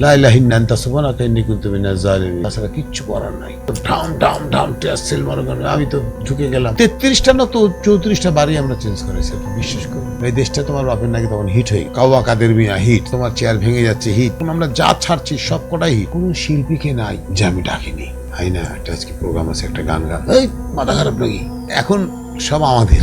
লা ইলাহা ইল্লা আনতা সুবহানাকা ইন্নী কুনতু মিনাজ জালিমিন। তাছাড়া কিচ্ছু করার নাই। ঢাম ঢাম ঢাম টেস্টেল মনে করেন আমি তো ঢুকে গেলাম। 33টা না তো 34টা বাড়ি আমরা চেঞ্জ করেছি। বিশ্বাস করো এই দেশটা তোমার বাপের নাকি তখন হিট হয়ে কাওয়া কাদের মিয়া হিট, তোমার চেয়ার ভেঙে যাচ্ছে হিট, আমরা যা ছাড়ছি সব কটাই হিট। কোন শিল্পীকে নাই যে আমি ডাকিনি। হাই না একটা আজকে প্রোগ্রাম আছে, একটা গান গান, এই মাথা খারাপ নাকি? এখন সব আমাদের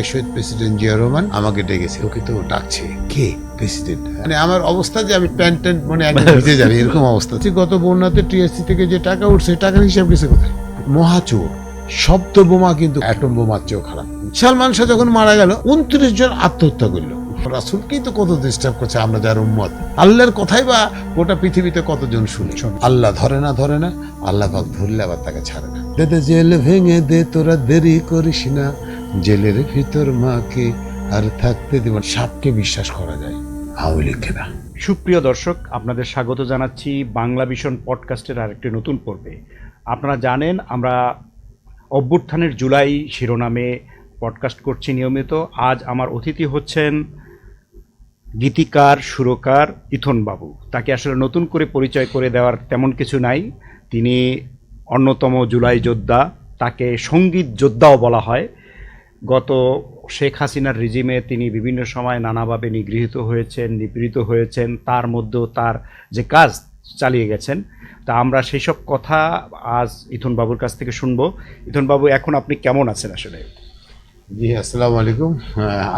শহীদ প্রেসিডেন্ট জিয়া রহমান আমাকে ডেকেছে, ওকে তো ডাকছে কে প্রেসিডেন্ট। মানে আমার অবস্থা যে আমি প্যান্ট ট্যান্ট মানে একদম ভিজে যাবে এরকম অবস্থা। গত বন্যাতে টিএসসি থেকে যে টাকা উঠছে টাকার হিসাব গেছে কোথায়? মহাচোর। শব্দ বোমা কিন্তু অ্যাটম বোমার চেয়েও খারাপ। সালমান শাহ যখন মারা গেল 29 জন আত্মহত্যা করলো। রাসূলকেই তো কত ডিস্টার্ব করছে আমরা যার উম্মত। আল্লাহর কথাই বা গোটা পৃথিবীতে কতজন শুনে। আল্লাহ ধরে না আল্লাহ পাক ধরলে আবার তাকে ছাড়ে না। দে জেল ভেঙে দে তোরা দেরি করিস না, জেলের ভিতর মাকে আর থাকতে দেব। সাপকে বিশ্বাস করা যায়, আওয়ামী লীগকে না। সুপ্রিয় দর্শক, আপনাদের স্বাগত জানাচ্ছি বাংলা ভিশন পডকাস্টের আরেকটি নতুন পর্বে। আপনারা জানেন আমরা অভ্যুত্থানের জুলাই শিরোনামে পডকাস্ট করছি নিয়মিত। আজ আমার অতিথি হচ্ছেন গীতিকার সুরকার ইথন বাবু। তাকে আসলে নতুন করে পরিচয় করে দেওয়ার তেমন কিছু নাই। তিনি অন্যতম জুলাই যোদ্ধা, তাকে সঙ্গীত যোদ্ধাও বলা হয়। গত শেখ হাসিনার রিজিমে তিনি বিভিন্ন সময় নানাভাবে নিগৃহীত হয়েছেন, নিপীড়িত হয়েছেন, তার মধ্যেও তার যে কাজ চালিয়ে গেছেন। তা আমরা সেই সব কথা আজ ইথন বাবুর কাছ থেকে শুনবো। ইথন বাবু, এখন আপনি কেমন আছেন আসলে? জি আসসালামু আলাইকুম।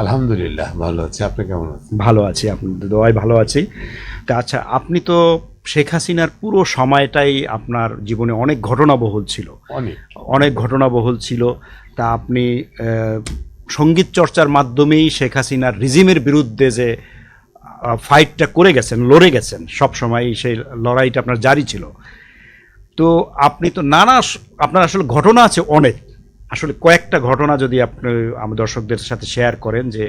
আলহামদুলিল্লাহ ভালো আছি, আপনি কেমন আছেন? ভালো আছি, আপনাদের দোয়ায় ভালো আছি। তা আচ্ছা, আপনি তো শেখ হাসিনার পুরো সময়টাই আপনার জীবনে অনেক ঘটনাবহুল ছিল, অনেক ঘটনাবহুল ছিল। তা আপনি সঙ্গীত চর্চার মাধ্যমেই শেখ হাসিনার রিজিমের বিরুদ্ধে যে ফাইটটা করে গেছেন, লড়ে গেছেন, সবসময় সেই লড়াইটা আপনার জারি ছিল। তো আপনি তো আপনার আসলে ঘটনা আছে অনেক। আসলে কয়েকটা ঘটনা যদি আপনি আমার দর্শকদের সাথে শেয়ার করেন, যে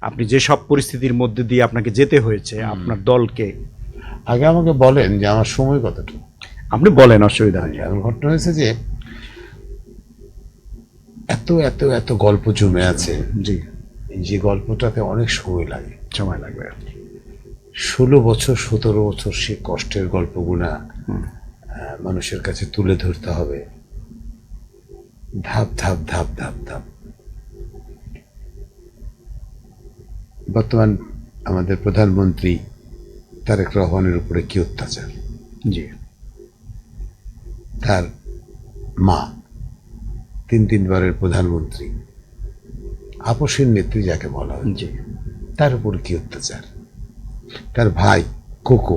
আপনি যে সব পরিস্থিতির মধ্যে দিয়ে আপনাকে যেতে হয়েছে আপনার দলকে। আগে আমাকে বলেন যে আমার সময় কতটুকু। আপনি বলেন, অসুবিধা নেই। এমন ঘটনা হয়েছে যে এত এত এত গল্প জমে আছে, জি, যে গল্পটাতে অনেক সময় লাগবে। 16 বছর 17 বছর সে কষ্টের গল্পগুলা মানুষের কাছে তুলে ধরতে হবে, ধাপ ধাপ ধাপ ধাপ ধাপ। বর্তমান আমাদের প্রধানমন্ত্রী তারেক রহমানের উপরে কি অত্যাচার, জি, তার মা 3 বারের প্রধানমন্ত্রী, আপসের নেত্রী যাকে বলা হয়, জি, তার উপর কি অত্যাচার, তার ভাই কোকো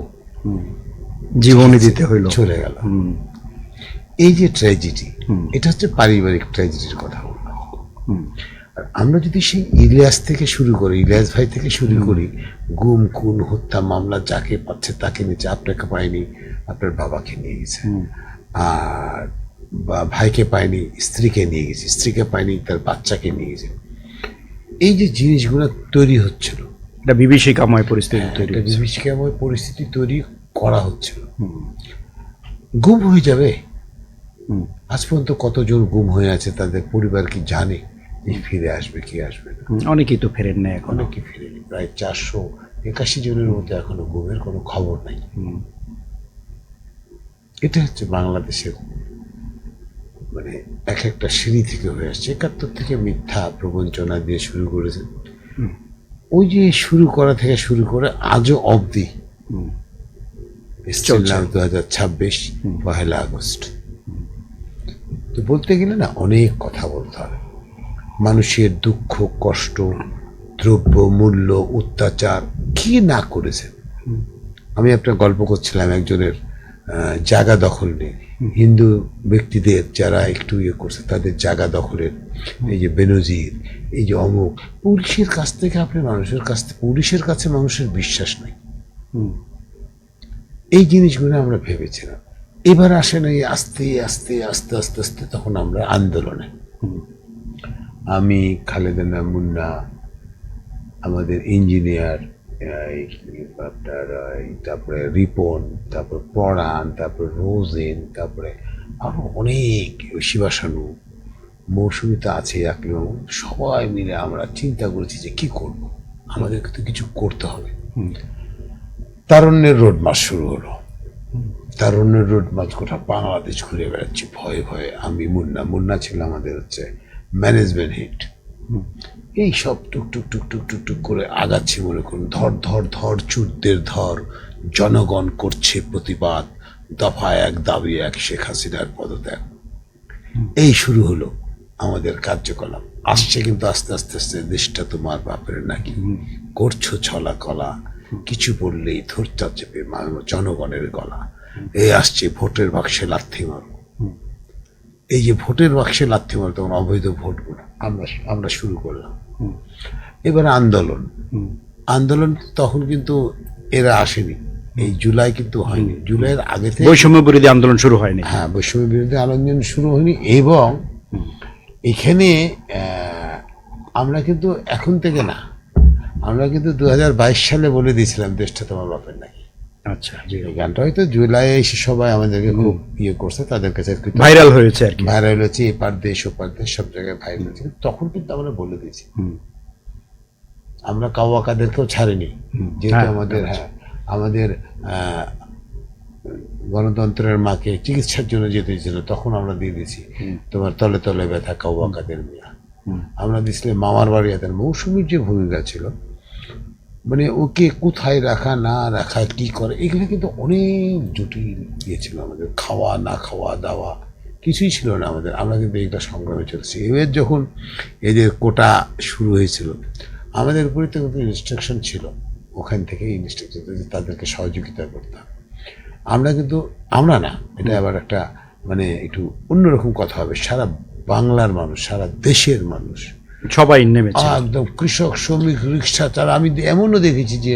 জীবনে দিতে হইল, চলে গেল। এই যে ট্র্যাজেডি, এটা হচ্ছে পারিবারিক ট্র্যাজেডির কথা বললাম। আর আমরা যদি সেই ইলিয়াস থেকে শুরু করি, ইলিয়াস ভাই থেকে শুরু করি, গুম খুন হত্যা মামলা যাকে পাচ্ছে তাকে নিচ্ছে, আপনাকে পায়নি আপনার বাবাকে নিয়ে গেছে, আর ভাইকে পায়নি স্ত্রীকে নিয়ে গেছে, স্ত্রীকে পায়নি তার বাচ্চাকে নিয়ে গেছে। এই যে জিনিসগুলো তৈরি হচ্ছিল, এটা বিভীষিকাময় পরিস্থিতি তৈরি, বিভীষিকাময় পরিস্থিতি তৈরি করা হচ্ছিল। গুম হয়ে যাবে, আজ পর্যন্ত কতজন গুম হয়ে আছে, তাদের পরিবার কি জানে ফিরে আসবে কি আসবে না? অনেকেই তো ফেরেন না এখন, অনেকে ফিরেনি। প্রায় 481 জনের মধ্যে এখনো গুমের কোনো খবর নাই। এটা হচ্ছে বাংলাদেশের মানে এক একটা সিঁড়ি থেকে হয়ে আসছে। 71 থেকে মিথ্যা প্রবঞ্চনা দিয়ে শুরু করেছেন, ওই যে শুরু করা থেকে শুরু করে আজও অবধি 2026 1 আগস্ট। তো বলতে গেলে না অনেক কথা বলতে হবে। মানুষের দুঃখ কষ্ট, দ্রব্য মূল্য, অত্যাচার কি না করেছে। আমি আপনার গল্প করছিলাম একজনের জায়গা দখল নিয়ে, হিন্দু ব্যক্তিদের যারা একটু ইয়ে করছে তাদের জায়গা দখলের, এই যে বেনজির, এই যে অমুক, পুলিশের কাছ থেকে আপনি পুলিশের কাছে মানুষের বিশ্বাস নাই। এই জিনিসগুলো আমরা ভেবেছিলাম। এবার আসেন এই আস্তে আস্তে আস্তে আস্তে আস্তে তখন আমরা আন্দোলনে, আমি, খালেদা মুন্না, আমাদের ইঞ্জিনিয়ার, আপনার তারপরে রিপন, তারপর পরাণ, তারপর রোজেন, তারপরে আরো অনেক, শিবাসানু, মৌসুমি তো আছে, সবাই মিলে আমরা চিন্তা করেছি যে কি করব, আমাদেরকে তো কিছু করতে হবে। তারুণ্যের রোড মার্চ শুরু হলো। তারুণ্যের রোড মার্চ গোটা বাংলাদেশ ঘুরে বেড়াচ্ছি ভয়ে ভয়ে। আমি মুন্না ছিল আমাদের হচ্ছে ম্যানেজমেন্ট হেড। এই সব টুক টুক টুক টুক টুক টুক করে আগাচ্ছি, মনে করুন ধর ধর ধর চুরদের ধর, জনগণ করছে প্রতিবাদ, দফা এক দাবি এক, শেখ হাসিনার পদত্যাগ। এই শুরু হলো আমাদের কার্যকলাপ। আসছে কিন্তু আস্তে আস্তে আস্তে, দেশটা তোমার বাপের নাকি, করছো ছলা কলা, কিছু বললেই ধরতা চেপে জনগণের গলা। এই আসছে ভোটের বাক্সে লাথি মারো। এই যে ভোটের বাক্সে লাথি মারো, তখন অবৈধ ভোটগুলো আমরা শুরু করলাম। এবার আন্দোলন তখন কিন্তু এরা আসেনি, এই জুলাই কিন্তু হয়নি, জুলাইয়ের আগে থেকে বৈষম্য বিরোধী আন্দোলন শুরু হয়নি। হ্যাঁ, বৈষম্য বিরোধী আন্দোলন শুরু হয়নি। এবং এখানে আমরা কিন্তু এখন থেকে না, আমরা কিন্তু 2022 সালে বলে দিয়েছিলাম দেশটা তোমার বাপের নাকি। আচ্ছা, জি, এই গানটা হয়তো জুলাই এসে সবাই আমাদেরকে খুব ইয়ে করছে, তাদের কাছে ভাইরাল হয়েছে আর কি। ভাইরাল হয়েছে, এপার দেশ ওপার দেশ সব জায়গায় ভাইরাল হয়েছে। তখন কিন্তু আমরা বলে দিয়েছি, আমরা কাওয়াকাদেরকেও ছাড়িনি, যেহেতু আমাদের গণতন্ত্রের মাকে চিকিৎসার জন্য যেতে ছিল, তখন আমরা দিয়ে দিয়েছি তোমার তলে তলে ব্যথা কাওয়াকাদের মিয়া। আমরা দিয়েছিলাম মামার বাড়ি এদের মৌসুমীর যে ভূমিকা ছিল, মানে ওকে কোথায় রাখা না রাখা কি করে, এগুলো কিন্তু অনেক জটিল ইয়ে ছিল আমাদের। খাওয়া না খাওয়া দাওয়া কিছুই ছিল না আমাদের, আমরা কিন্তু এইটা সংগ্রামে চলেছি। এবার যখন এদের কোটা শুরু হয়েছিল, আমাদের উপরে তো কিন্তু ইনস্ট্রাকশন ছিল, ওখান থেকে ইনস্ট্রাকশন তাদেরকে সহযোগিতা করতাম। আমরা না, এটা আবার একটা মানে একটু অন্যরকম কথা হবে, সারা বাংলার মানুষ, সারা দেশের মানুষ সবাই নেমেছে একদম, কৃষক শ্রমিক রিক্সা চালা। আমি এমনও দেখেছি যে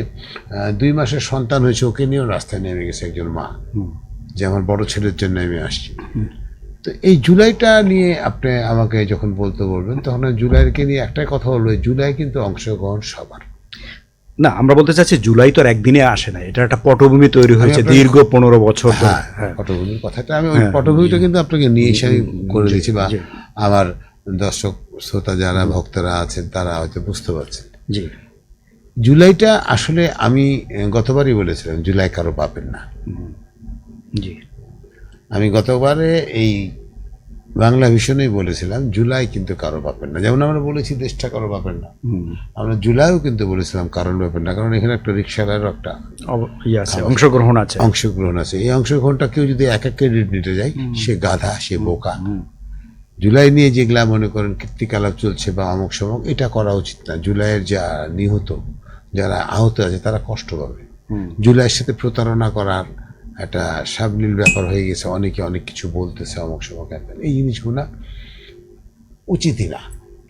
2 মাসের সন্তান হয়েছে, ওকে নিয়েও রাস্তায় নেমে গেছে একজন মা, যে আমার বড় ছেলের জন্য আমি আসছি। তো এই জুলাইটা নিয়ে আপনি আমাকে যখন বলবেন, তখন জুলাইকে নিয়ে একটাই কথা হলো, জুলাই কিন্তু অংশগ্রহণ সবার না। আমরা বলতে চাচ্ছি জুলাই তো আর একদিনে আসে না, এটা একটা পটভূমি তৈরি হয়েছে দীর্ঘ 15 বছর। হ্যাঁ, পটভূমির কথাটা আমি ওই পটভূমিটা কিন্তু আপনাকে নিয়ে এসে আমি করে দিয়েছি, বা আমার দর্শক শ্রোতা যারা ভক্তরা আছেন তারা হয়তো বুঝতে পারছেন। জি, জুলাইটা আসলে আমি গতবারই বলেছিলাম জুলাই কারো বাপের না। জি, আমি গতবারে এই বাংলা ভিশনেই বলেছিলাম জুলাই কিন্তু কারো বাপের না। যেমন আমরা বলেছি দেশটা কারো বাপের না, আমরা জুলাইও কিন্তু বলেছিলাম কারোর ব্যাপার না, কারণ এখানে একটা রিক্সাওয়ালারও একটা অংশগ্রহণ আছে। এই অংশগ্রহণটা কেউ যদি এক ক্রেডিট নিতে যায়, সে গাধা, সে বোকা। জুলাই নিয়ে যেগুলা মনে করেন কীর্তিকলাপ চলছে বা অমুক সমক, এটা করা উচিত না। জুলাইয়ের যারা আহত আছে তারা কষ্ট পাবে। জুলাইয়ের সাথে প্রতারণা করার একটা সাবলীল ব্যাপার হয়ে গেছে, অনেকে অনেক কিছু বলতেছে অমুক সমক, এই জিনিসগুলো উচিতই না।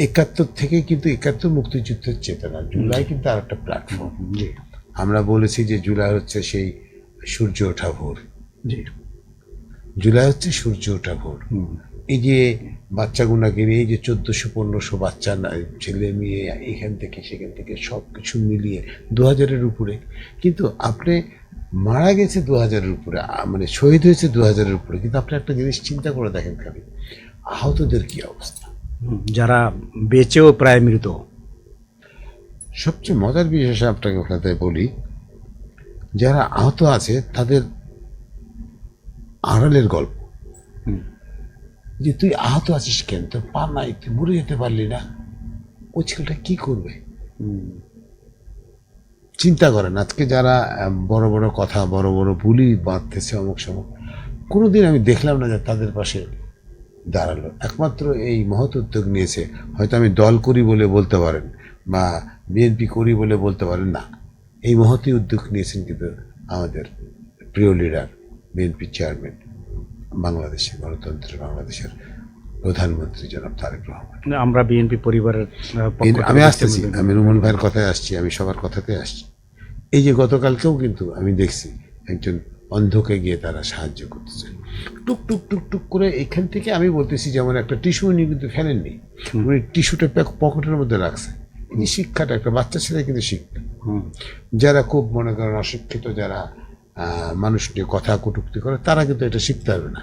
71 থেকে কিন্তু 71 মুক্তিযুদ্ধের চেতনা, জুলাই কিন্তু আর একটা প্ল্যাটফর্ম। আমরা বলেছি যে জুলাই হচ্ছে সেই সূর্য ওঠা ভোর, জুলাই হচ্ছে সূর্য ওঠা ভোর। এই যে বাচ্চাগুলোকে নিয়ে, এই যে 1400-1500 বাচ্চা ছেলে মেয়ে এখান থেকে সেখান থেকে সব কিছু মিলিয়ে 2000-এর উপরে, কিন্তু আপনি মারা গেছে 2000-এর উপরে, মানে শহীদ হয়েছে 2000-এর উপরে, কিন্তু আপনি একটা জিনিস চিন্তা করে দেখেন খালি আহতদের কি অবস্থা, যারা বেঁচেও প্রায় মৃত। সবচেয়ে মজার বিশেষ আপনাকে ওখানে বলি, যারা আহত আছে তাদের আড়ালের গল্প, যে তুই আহত আছিস কেন, তোর পা নাই, তুই মরে যেতে পারলি না, ওই ছেলেটা কি করবে? চিন্তা করেন আজকে যারা বড় বড় কথা, বড় বড় বুলি বাঁধতেছে অমুক সময়, কোনোদিন আমি দেখলাম না যে তাদের পাশে দাঁড়ালো। একমাত্র এই মহৎ উদ্যোগ নিয়েছে, হয়তো আমি দল করি বলে বলতে পারেন বা বিএনপি করি বলে বলতে পারেন না, এই মহতী উদ্যোগ নিয়েছেন কিন্তু আমাদের প্রিয় লিডার, বিএনপি চেয়ারম্যান, বাংলাদেশের প্রধানমন্ত্রী জনাব তারেক রহমান। আমরা বিএনপি পরিবারের আমি আসতেছি, আমি রুমন ভাইয়ের কথায় আসছি, আমি সবার কথাতে আসছি। এই যে গতকালকেও কিন্তু আমি দেখছি একজন অন্ধকে গিয়ে তারা সাহায্য করতেছে, টুক টুক টুক টুক করে। এখান থেকে আমি বলতেছি, যেমন একটা টিস্যু উনি কিন্তু ফেলেননি, উনি টিস্যুটা পকেটের মধ্যে রাখছে। এই যে শিক্ষাটা, একটা বাচ্চা ছেলে কিন্তু শিক্ষা, যারা খুব মনে করেন অশিক্ষিত, যারা মানুষ নিয়ে কথা কটূক্তি করে, তারা কিন্তু এটা শিখতে পারবে না।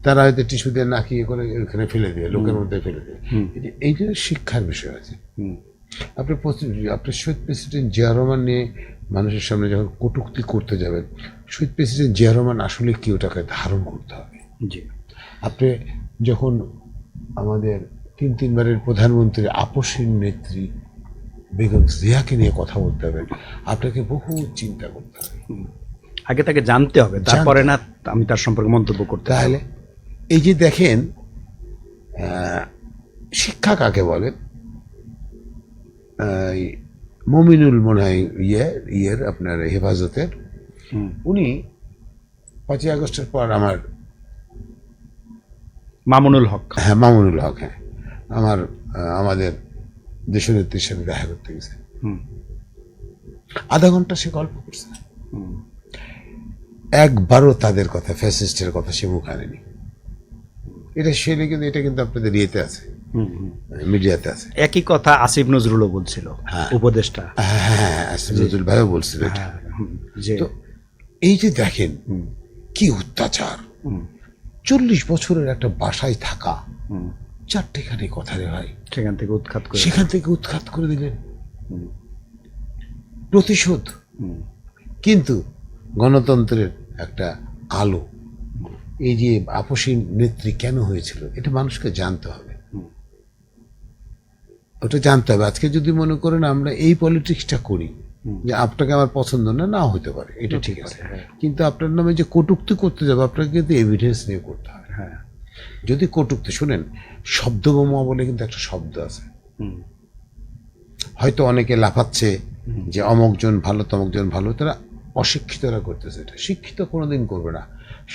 তারা হয়তো টিস্যু দিয়ে নাকিয়ে করে ওখানে ফেলে দিয়ে, লোকের মধ্যে ফেলে দিয়ে। এই যে শিক্ষার বিষয় আছে। আপনি শহীদ প্রেসিডেন্ট জিয়া রহমান নিয়ে মানুষের সামনে যখন কটূক্তি করতে যাবেন, শহীদ প্রেসিডেন্ট জিয়া রহমান আসলে কি ওটাকে ধারণ করতে হবে। জি, আপনি যখন আমাদের তিনবারের প্রধানমন্ত্রী আপসীন নেত্রী বেগম জিয়াকে নিয়ে কথা বলতে হবে, আপনাকে বহু চিন্তা করতে হবে। আগে তাকে জানতে হবে, তারপরে না আমি তার সম্পর্কে মন্তব্য করতে পারবো। তাহলে এই যে দেখেন, শিক্ষা কাকে বলে, মমিনুল মনে হয় ইয়ের আপনার হেফাজতের, উনি 5ই আগস্টের পর মামুনুল হক, মামুনুল হক, আমাদের দেশনেত্রীর সাথে দেখা করতে গেছে। আধা ঘন্টা সে গল্প করছে, একবারও তাদের কথা, ফ্যাসিস্টের কথা সে মুখ আনেনি। এটা কিন্তু আপনাদের ইয়েতে আছে, মিডিয়াতে আছে। একই কথা আসিফ নজরুলও বলছিল, উপদেষ্টা। হ্যাঁ, আসিফ নজরুল ভাইও বলছিল এটা। তো এই যে দেখেন কি অত্যাচার, 40 বছরের একটা বাসায় থাকা, 4টেখানি কথা রে ভাই, সেখান থেকে উৎখাত করে দিলেন, প্রতিশোধ। কিন্তু গণতন্ত্রের একটা আলো, এই যে আপসী নেত্রী কেন হয়েছিল এটা মানুষকে জানতে হবে, ওটা জানতে হবে। আজকে যদি মনে করেন আমরা এই পলিটিক্সটা করি যে আপনাকে আমার পছন্দ না হতে পারে, এটা ঠিক আছে, কিন্তু আপনার নামে যে কটূক্তি করতে যাবে আপনাকে কিন্তু এভিডেন্স নিয়ে করতে হবে। যদি কটূক্তি শুনেন, শব্দবোমা বলে কিন্তু একটা শব্দ আছে, হয়তো অনেকে লাফাচ্ছে যে অমুকজন ভালো তমুকজন ভালো, তারা অশিক্ষিতরা করতেছে, এটা শিক্ষিত কোনোদিন করবে না।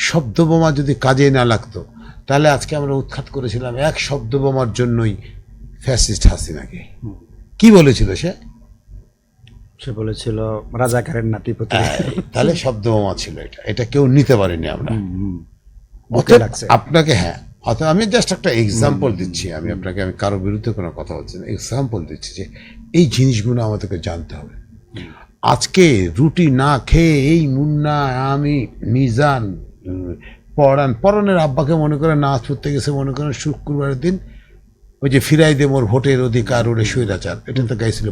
শব্দবোমা যদি কাজে না লাগতো তাহলে আজকে আমরা উৎখাত করেছিলাম এক শব্দবোমার জন্যই ফ্যাসিস্ট হাসিনাকে। কি বলেছিল সে বলেছিল রাজাকারের নাতিপুতি, তাহলে শব্দবোমা ছিল এটা কেউ নিতে পারেনি আমরা। আপনাকে অথবা আমি জাস্ট একটা এক্সাম্পল দিচ্ছি, আমি কারো বিরুদ্ধে কোনো কথা বলছি না, এক্সাম্পল দিচ্ছি যে এই জিনিসগুলো আমাদেরকে জানতে হবে। আজকে রুটি না খেয়ে এই মুন্না, আমি, মিজান, পরানের আব্বাকে মনে করে নাচ পড়তে গেছে, মনে করেন শুক্রবারের দিন, ওই যে ফিরাই দে মোর ভোটের অধিকার, ওরে স্বৈরাচার, এটা তো গাইছিল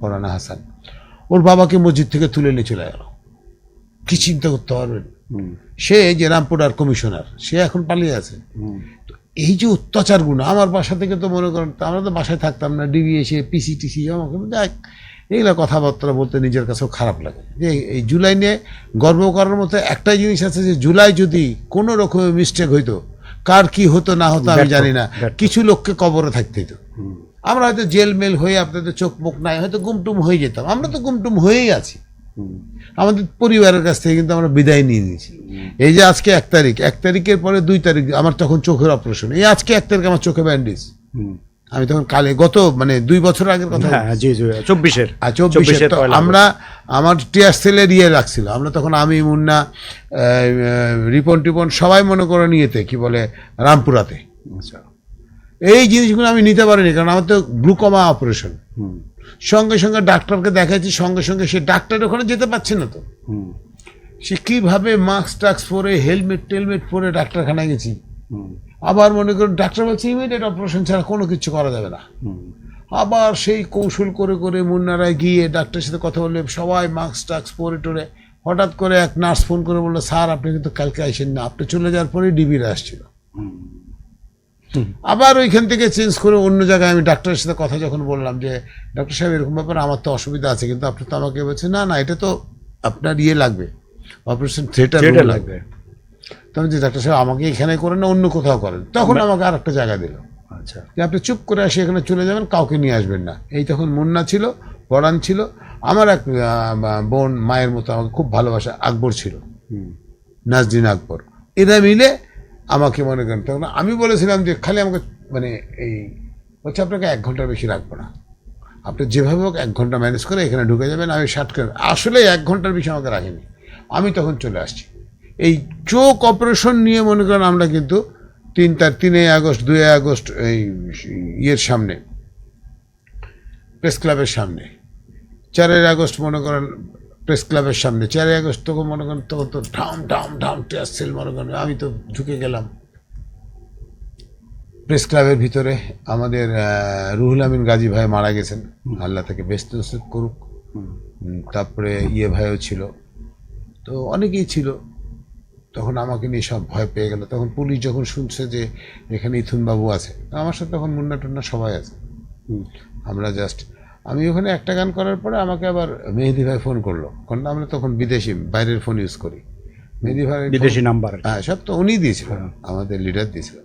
পরানা হাসান। ওর বাবাকে মসজিদ থেকে তুলে নিয়ে চলে গেল। কি চিন্তা করতে পারবেন, সে যে রামপুরার কমিশনার, সে এখন পালিয়ে আছে। এই যে অত্যাচারগুলো, আমার বাসা থেকে তো মনে করেন, আমরা তো বাসায় থাকতাম না, ডিবি এসে পিসি আমাকে দেখ, এইগুলো কথাবার্তা বলতে নিজের কাছেও খারাপ লাগে। যে এই জুলাই নিয়ে গর্ব করার মতো একটাই জিনিস আছে, যে জুলাই যদি কোনো রকমের মিস্টেক হইতো, কার কি হতো না হতো আমি জানি না, কিছু লোককে কবরে থাকতে হতো। আমরা হয়তো জেল মেল হয়ে, আপনাদের চোখ মুখ নাই, হয়তো গুমটুম হয়ে যেতাম। আমরা তো গুমটুম হয়েই আছি, আমাদের পরিবারের কাছ থেকে কিন্তু আমরা বিদায় নিয়ে নিয়েছি। এই যে আজকে 1 তারিখের পরে 2 তারিখ আমার তখন চোখের অপারেশন, এই আজকে 1 তারিখ আমার চোখে ব্যান্ডেজ। আমি তখন কালে গত 2 বছর আগের কথা, 24 আমরা আমার টিয়ার সেলের রাখছিল, আমরা তখন আমি, মুন্না, রিপন সবাই মনে করে নিয়েতে কি বলে রামপুরাতে। এই জিনিসগুলো আমি নিতে পারিনি, কারণ আমার তো গ্লুকোমা অপারেশন। সঙ্গে সঙ্গে ডাক্তারকে দেখাচ্ছি, সঙ্গে সঙ্গে সে ডাক্তার ওখানে যেতে পারছে না, তো সে কিভাবে মাস্ক টাস্ক পরে হেলমেট টেলমেট পরে ডাক্তারখানায় গেছি। আবার মনে করুন ডাক্তার বলছে ইমিডিয়েট অপারেশন ছাড়া কোনো কিছু করা যাবে না। আবার সেই কৌশল করে করে মুন্নারায় গিয়ে ডাক্তারের সাথে কথা বললে, সবাই মাস্ক টাস্ক পরে টোরে, হঠাৎ করে এক নার্স ফোন করে বললো, স্যার আপনি কিন্তু কালকে আসেন না, আপনি চলে যাওয়ার পরে ডিবিরা আসছিল। আবার ওইখান থেকে চেঞ্জ করে অন্য জায়গায় আমি ডাক্তারের সাথে কথা যখন বললাম যে ডাক্তার সাহেব এরকম ব্যাপার, আমার তো অসুবিধা আছে, কিন্তু আপনি তো আমাকে বলছেন না এটা তো আপনার লাগবে, অপারেশন থিয়েটার লাগবে। তখন যে ডাক্তার সাহেব আমাকে এখানে করেন না, অন্য কোথাও করেন। তখন আমাকে আর একটা জায়গা দিল, আচ্ছা যে আপনি চুপ করে আসে এখানে চলে যাবেন, কাউকে নিয়ে আসবেন না। এই তখন মুন্না ছিল, পরান ছিল, আমার এক বোন মায়ের মতো আমাকে খুব ভালোবাসা আকবর ছিল, নাজরিন আকবর, এরা মিলে আমাকে মনে করেন। তখন আমি বলেছিলাম যে খালি আমাকে এই বলছে আপনাকে 1 ঘন্টার বেশি রাখবো না, আপনি যেভাবে হোক 1 ঘন্টা ম্যানেজ করে এখানে ঢুকে যাবেন। আমি 60 করে আসলে 1 ঘন্টার বেশি আমাকে রাখেনি, আমি তখন চলে আসছি। এই চোখ অপারেশন নিয়ে মনে করেন আমরা কিন্তু 3 আগস্ট 2 আগস্ট এই সামনে প্রেস ক্লাবের সামনে, 4 আগস্ট মনে করেন প্রেস ক্লাবের সামনে, 4 আগস্ট তখন মনে করেন তখন তো ঢাম টেস্ট মনে করেন, আমি তো ঢুকে গেলাম প্রেস ক্লাবের ভিতরে। আমাদের রুহুল আমিন গাজী ভাই মারা গেছেন, আল্লাহ তাকে বেস্ত নসিব করুক। তারপরে ভাইও ছিল, তো অনেকেই ছিল। তখন আমাকে নিয়ে সব ভয় পেয়ে গেল। তখন পুলিশ যখন শুনছে যে এখানে ইথুন বাবু আছে, আমার সাথে তখন মুন্না টুন্না সবাই আছে। আমরা আমি ওখানে একটা গান করার পরে আমাকে আবার মেহেদি ভাই ফোন করলো, কারণ আমরা তখন বিদেশি বাইরের ফোন ইউজ করি। মেহেদি ভাই বিদেশি নাম্বার, হ্যাঁ, সব তো উনিই দিয়েছিল, আমাদের লিডার দিয়েছিল।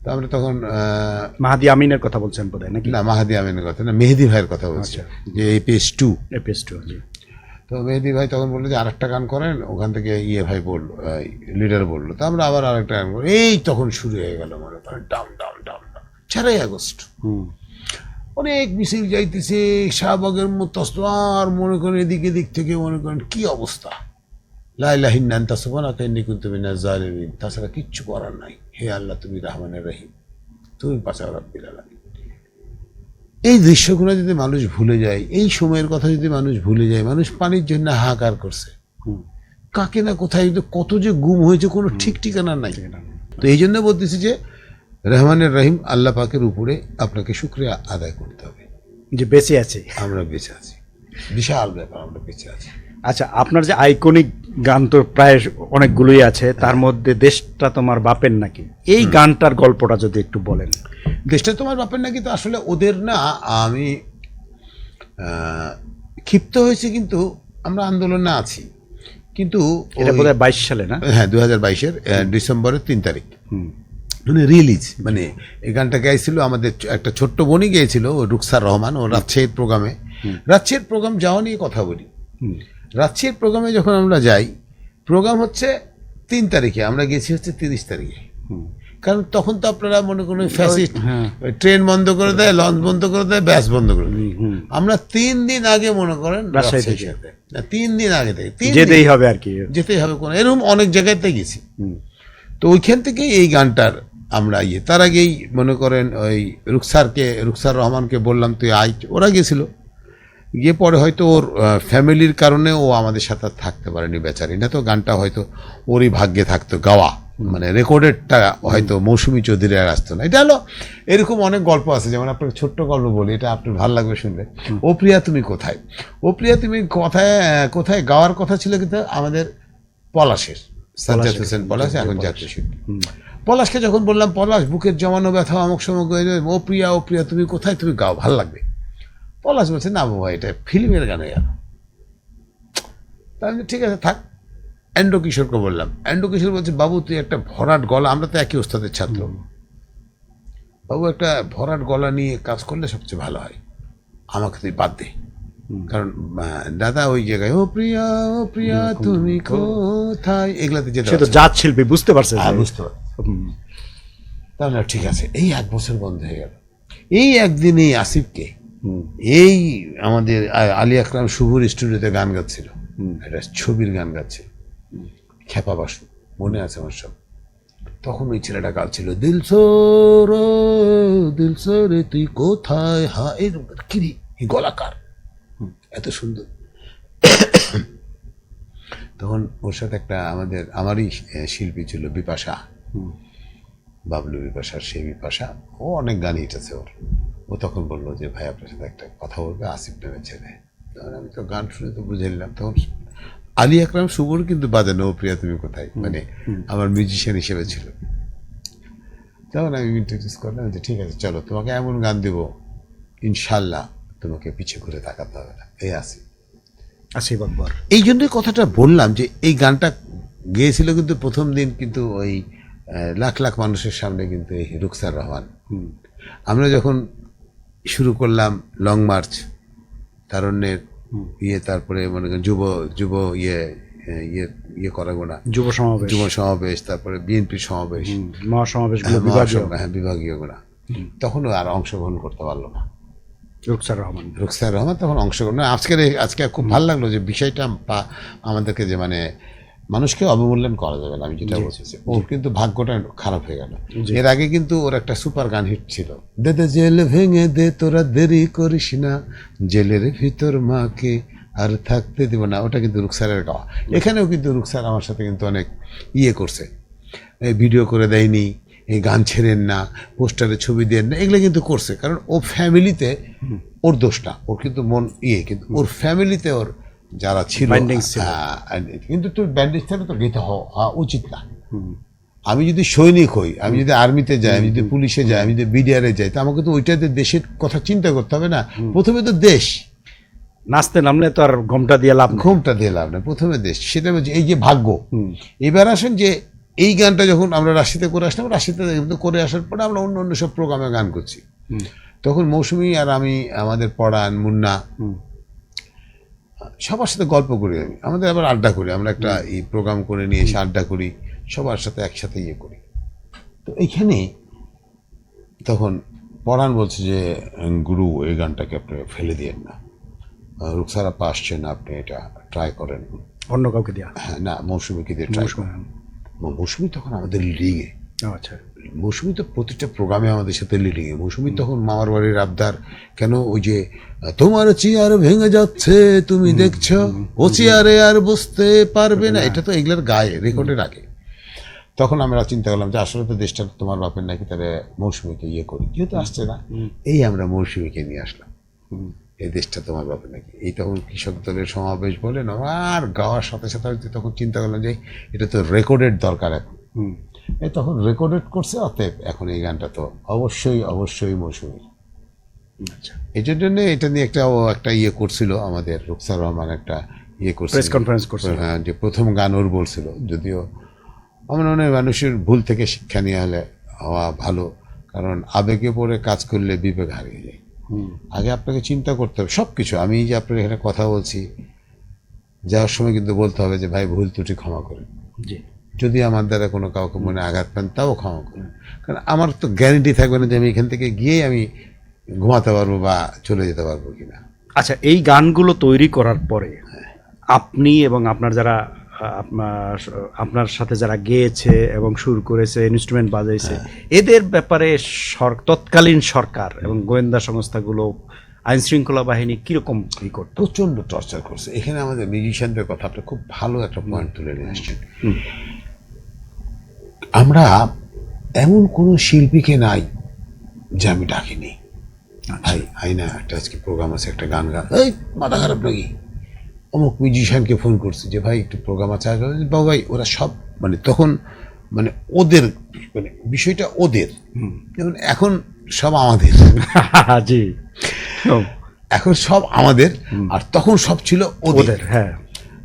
তো আমরা তখন মাহাদি আমিনের কথা বলছেন বোধহয় নাকি? না, মাহাদি আমিনের কথা না, মেহেদি ভাইয়ের কথা বলছি, যে APS2। তো মেহেদি ভাই তখন বললো যে আরেকটা গান করেন, ওখান থেকে ভাই বললো, লিডার বললো। তো আমরা আবার আরেকটা গান করবো। এই তখন শুরু হয়ে গেল মনে করেন ডাম ডাম ডাম ডাম 4ই আগস্ট। অনেক মিছিল যাইতেছে শাহবাগের মতো, আর মনে করেন এদিক এদিক থেকে মনে করেন কি অবস্থা। লা ইলাহা ইল্লা আনতা সুবহানাকা ইন্নী কুনতু মিনাজ জালিমিন। তাছাড়া কিচ্ছু করার নাই। হে আল্লাহ, তুমি রহমানের রহিম, তুমি বাঁচাও রাব্বিল আলামিন। এই দৃশ্যগুলো যদি মানুষ ভুলে যায়, এই সময়ের কথা যদি মানুষ ভুলে যায়, মানুষ পানির জন্য হাহাকার করছে, কাকে না কোথায় কত যে গুম হয়েছে কোনো ঠিক ঠিকানা নাই। তো এই জন্য বলতেছি যে রহমানের রহিম আল্লাহ পাকের উপরে আপনাকে শুকরিয়া আদায় করতে হবে যে বেঁচে আছে, আমরা বেঁচে আছি। বিশাল ব্যাপার, আমরা বেঁচে আছি। আচ্ছা, আপনার যে আইকনিক গান তো প্রায় অনেকগুলোই আছে, তার মধ্যে দেশটা তোমার বাপের নাকি, এই গানটার গল্পটা যদি একটু বলেন। দেশটা তোমার বাপের নাকি তো আসলে ওদের না, আমি ক্ষিপ্ত হয়েছি, কিন্তু আমরা আন্দোলনে আছি। কিন্তু এটা বোধহয় 22 সালে না? হ্যাঁ, 2022-এর ডিসেম্বরের 3 তারিখ মানে রিলিজ। মানে এই গানটা গাইছিল আমাদের একটা ছোট্ট বোনই গিয়েছিল, রুকসার রহমান, ও রাজশাহীর প্রোগ্রামে। রাজশাহীর প্রোগ্রাম যাওয়া নিয়ে কথা বলি। রাজশাহীর প্রোগ্রামে যখন আমরা যাই, প্রোগ্রাম হচ্ছে 3 তারিখে, আমরা গেছি হচ্ছে 30 তারিখে। কারণ তখন তো আপনারা মনে করুন ফ্যাসিস্ট, ট্রেন বন্ধ করে দেয়, লঞ্চ বন্ধ করে দেয়, ব্যাস বন্ধ করে দেয়। আমরা 3 দিন আগে মনে করেন রাজশাহী থেকে, 3 দিন আগে থেকে যেতেই হবে আর কি, যেতেই হবে। কোনো এরকম অনেক জায়গাতে গেছি। তো ওইখান থেকেই এই গানটার আমরা তার আগেই মনে করেন ওই রুকসার রহমানকে বললাম তুই আই, ওরা গেছিল। গিয়ে পরে হয়তো ওর ফ্যামিলির কারণে ও আমাদের সাথে থাকতে পারেনি বেচারি, না তো গানটা হয়তো ওরই ভাগ্যে থাকতো গাওয়া, মানে রেকর্ডেডটা হয়তো মৌসুমী চৌধুরী আর আসতো না। এটা হলো এরকম অনেক গল্প আছে। যেমন আপনাকে ছোট্ট গল্প বলি, এটা আপনার ভালো লাগবে শুনলে। ও প্রিয়া তুমি কোথায়, ও প্রিয়া তুমি কোথায় কোথায় গাওয়ার কথা ছিল, কিন্তু আমাদের পলাশের, সাজ্জাদ হোসেন পলাশ, এখন জাতীয় শিল্পী। পলাশকে যখন বললাম, পলাশ বুকের জমানো ব্যথা অমুক সমক, ও প্রিয়া তুমি কোথায়, তুমি গাও, ভালো লাগবে। পলাশ বলছে না বাবা, এটা ফিল্মের গানে গেল। তাহলে ঠিক আছে থাক। অ্যান্ড্রো কিশোরকে বললাম, অ্যান্ড্রো কিশোর বলছে বাবু তুই একটা ভরাট গলা, আমরা তো একই ওস্তাদের ছাত্র, বাবু একটা ভরাট গলা নিয়ে কাজ করলে সবচেয়ে ভালো হয়, আমাকে তুই বাদ দে। কারণ দাদা ওই জায়গায় ও প্রিয়া তুমি কোথায়, এগুলাতে যেতে সে তো জাত শিল্পী, বুঝতে পারছে, বুঝতে পারছি। তাহলে ঠিক আছে, এই 1 বছর বন্ধ হয়ে গেল। এই একদিন এই আসিফকে, এই আমাদের আলী আকরাম শুভর স্টুডিওতে গান গাচ্ছিল, একটা ছবির গান গাচ্ছিল, খেপা বাসু, মনে আছে আমার সব। তখন ওই ছেলেটা গাচ্ছিল দিল সোরে তুই কোথায়, হা এরকম কিরি গলাকার, এত সুন্দর। তখন ওর সাথে একটা আমারই শিল্পী ছিল বিপাশা, বাবলু বিপাশা, সেই বিপাশা, ও অনেক গান হিটেছে ওর। ও তখন বললো যে ভাই আপনার সাথে একটা কথা বলবে, আসিফ নামের ছেলে। তখন আমি তো গান শুনে তো বুঝে নিলাম। তখন আলী আকরাম শুভর কিন্তু বাজানো ও প্রিয়া তুমি কোথায়, মানে আমার মিউজিশিয়ান হিসেবে ছিল। তখন আমি ইন্ট্রোডিউস করলাম যে ঠিক আছে চলো, তোমাকে এমন গান দেবো ইনশাল্লাহ তোমাকে পিছিয়ে ঘুরে তাকাতে হবে না, এই আসিফ আকবর। এই জন্যই কথাটা বললাম যে এই গানটা গেয়েছিল কিন্তু প্রথম দিন কিন্তু ওই লাখ লাখ মানুষের সামনে, কিন্তু এই রুকসার রহমান। আমরা যখন শুরু করলাম লং মার্চ, তারুণ্যের তারপরে মনে করেন যুব করাগোনা, যুব সমাবেশ, তারপরে বিএনপি সমাবেশ, মহাসমাবেশ, বিভাগীয় গোনা, তখন আর অংশগ্রহণ করতে পারলো না রুকসার রহমান তখন অংশগ্রহণ। আজকে খুব ভালো লাগলো যে বিষয়টা আমাদেরকে, যে মানে মানুষকে অবমূল্যায়ন করা যাবে না, আমি যেটা বলছি। ওর কিন্তু ভাগ্যটা খারাপ হয়ে গেল। এর আগে কিন্তু ওর একটা সুপার গান হিট ছিল, দে দে জেল ভেঙে দে তোরা দেরি করিস না, জেলের ভিতর মাকে আর থাকতে দিব না, ওটা কিন্তু রুকসারের গাওয়া। এখানেও কিন্তু রুকসার আমার সাথে কিন্তু অনেক করছে, এই ভিডিও করে দেয়নি, এই গান ছেড়েন না, পোস্টারে ছবি দেন না, এগুলো কিন্তু করছে। কারণ ও ফ্যামিলিতে ওর দোষ না, ওর কিন্তু মন কিন্তু ওর ফ্যামিলিতে ওর যারা ছিল Bindings ছিল। কিন্তু তোর ব্যান্ডেজ থাকলে তো গেতে হওয়া উচিত না। আমি যদি সৈনিক হই, আমি যদি আর্মিতে যাই, আমি যদি পুলিশে যাই, আমি যদি বিডিআরে যাই, তো আমাকে তো ওইটাতে দেশের কথা চিন্তা করতে হবে না। প্রথমে তো দেশ, নাচতে নামলে তো আর ঘোমটা দিয়ে লাভ নেই। ঘুমটা দিয়ে লাভ না, প্রথমে দেশ। সেটা বলছি, এই যে ভাগ্য। এবার আসেন যে এই গানটা যখন আমরা রাশিতে করে আসলাম, রাশিতে করে আসার পরে আমরা অন্য অন্য সব প্রোগ্রামে গান করছি। তখন মৌসুমী আর আমি, আমাদের পড়ান মুন্না, সবার সাথে গল্প করি, আমি আমাদের আবার আড্ডা করি, আমরা একটা এই প্রোগ্রাম করে নিয়ে এসে আড্ডা করি, সবার সাথে একসাথে করি। তো এইখানে তখন পড়ান বলছে যে গুরু, এই গানটাকে আপনি ফেলে দিয়েন না, রুকসার আপা আসছে না, আপনি এটা ট্রাই করেন। অন্য কাউকে দেওয়া। হ্যাঁ, না, মৌসুমীকে দিয়ে ট্রাই করেন। মৌসুমী তখন আমাদের লিডিংয়ে, আচ্ছা, মৌসুমী তো প্রতিটা প্রোগ্রামে আমাদের সাথে লিডিংয়ে। মৌসুমী তখন মামার বাড়ির আবদার, কেন ওই যে তোমার চেয়ার ভেঙে যাচ্ছে তুমি দেখছো, ও চেয়ারে আর বসতে পারবে না, এটা তো এগুলোর গায়ে রেকর্ডের আগে। তখন আমরা চিন্তা করলাম যে আসলে তো দেশটা তোমার বাপের নাকি, তাহলে মৌসুমীকে করি, যেহেতু আসছে না, এই আমরা মৌসুমীকে নিয়ে আসলাম, এই দেশটা তোমার বাপের নাকি। এই তখন কৃষক দলের সমাবেশ বলেন, আর গাওয়ার সাথে সাথে তখন চিন্তা করলাম যে এটা তো রেকর্ডের দরকার এখন। এই তখন রেকর্ডেড করছে, অতএব এখন এই গানটা তো অবশ্যই অবশ্যই মৌসুমীর। আচ্ছা, এই জন্য এটা নিয়ে একটা করছিল আমাদের রুকসার রহমান, একটা করছিল, প্রেস কনফারেন্স করছিল। হ্যাঁ, যে প্রথম গান ওর বলছিল। যদিও আমার মনে হয় মানুষের ভুল থেকে শিক্ষা নিয়ে হলে হওয়া ভালো, কারণ আবেগে পড়ে কাজ করলে বিবেক হারিয়ে যায়। আগে আপনাকে চিন্তা করতে হবে সব কিছু। আমি যে আপনার এখানে কথা বলছি, যাওয়ার সময় কিন্তু বলতে হবে যে ভাই, ভুল ত্রুটি ক্ষমা করেন, জি, যদি আমার দ্বারা কোনো কাউকে মনে আঘাত পান তাও ক্ষমা করেন, কারণ আমার তো গ্যারেন্টি থাকবে না যে আমি এখান থেকে গিয়েই আমি ঘুমাতে পারবো বা চলে যেতে পারবো কিনা। আচ্ছা, এই গানগুলো তৈরি করার পরে আপনি এবং আপনার যারা আপনার সাথে যারা গেয়েছে এবং সুর করেছে, ইনস্ট্রুমেন্ট বাজাইছে, এদের ব্যাপারে তৎকালীন সরকার এবং গোয়েন্দা সংস্থাগুলো, আইন শৃঙ্খলা বাহিনী কিরকম ই করতো? প্রচন্ড টর্চার করছে। এখানে আমাদের মিউজিশিয়ানদের কথা আপনি খুব ভালো একটা পয়েন্ট তুলে নিয়ে আসছেন। আমরা এমন কোনো শিল্পীকে নাই যে আমি ডাকিনি, ভাই আইনা একটা আজকে প্রোগ্রাম আছে, একটা গান গা, এই মাথা খারাপ নাকি, অমুক মিউজিশিয়ানকে ফোন করছি যে ভাই একটু প্রোগ্রাম আছে, বাবু ভাই। ওরা সব মানে তখন মানে ওদের মানে বিষয়টা ওদের, যেমন এখন সব আমাদের। জি, এখন সব আমাদের, আর তখন সব ছিল ওদের। হ্যাঁ,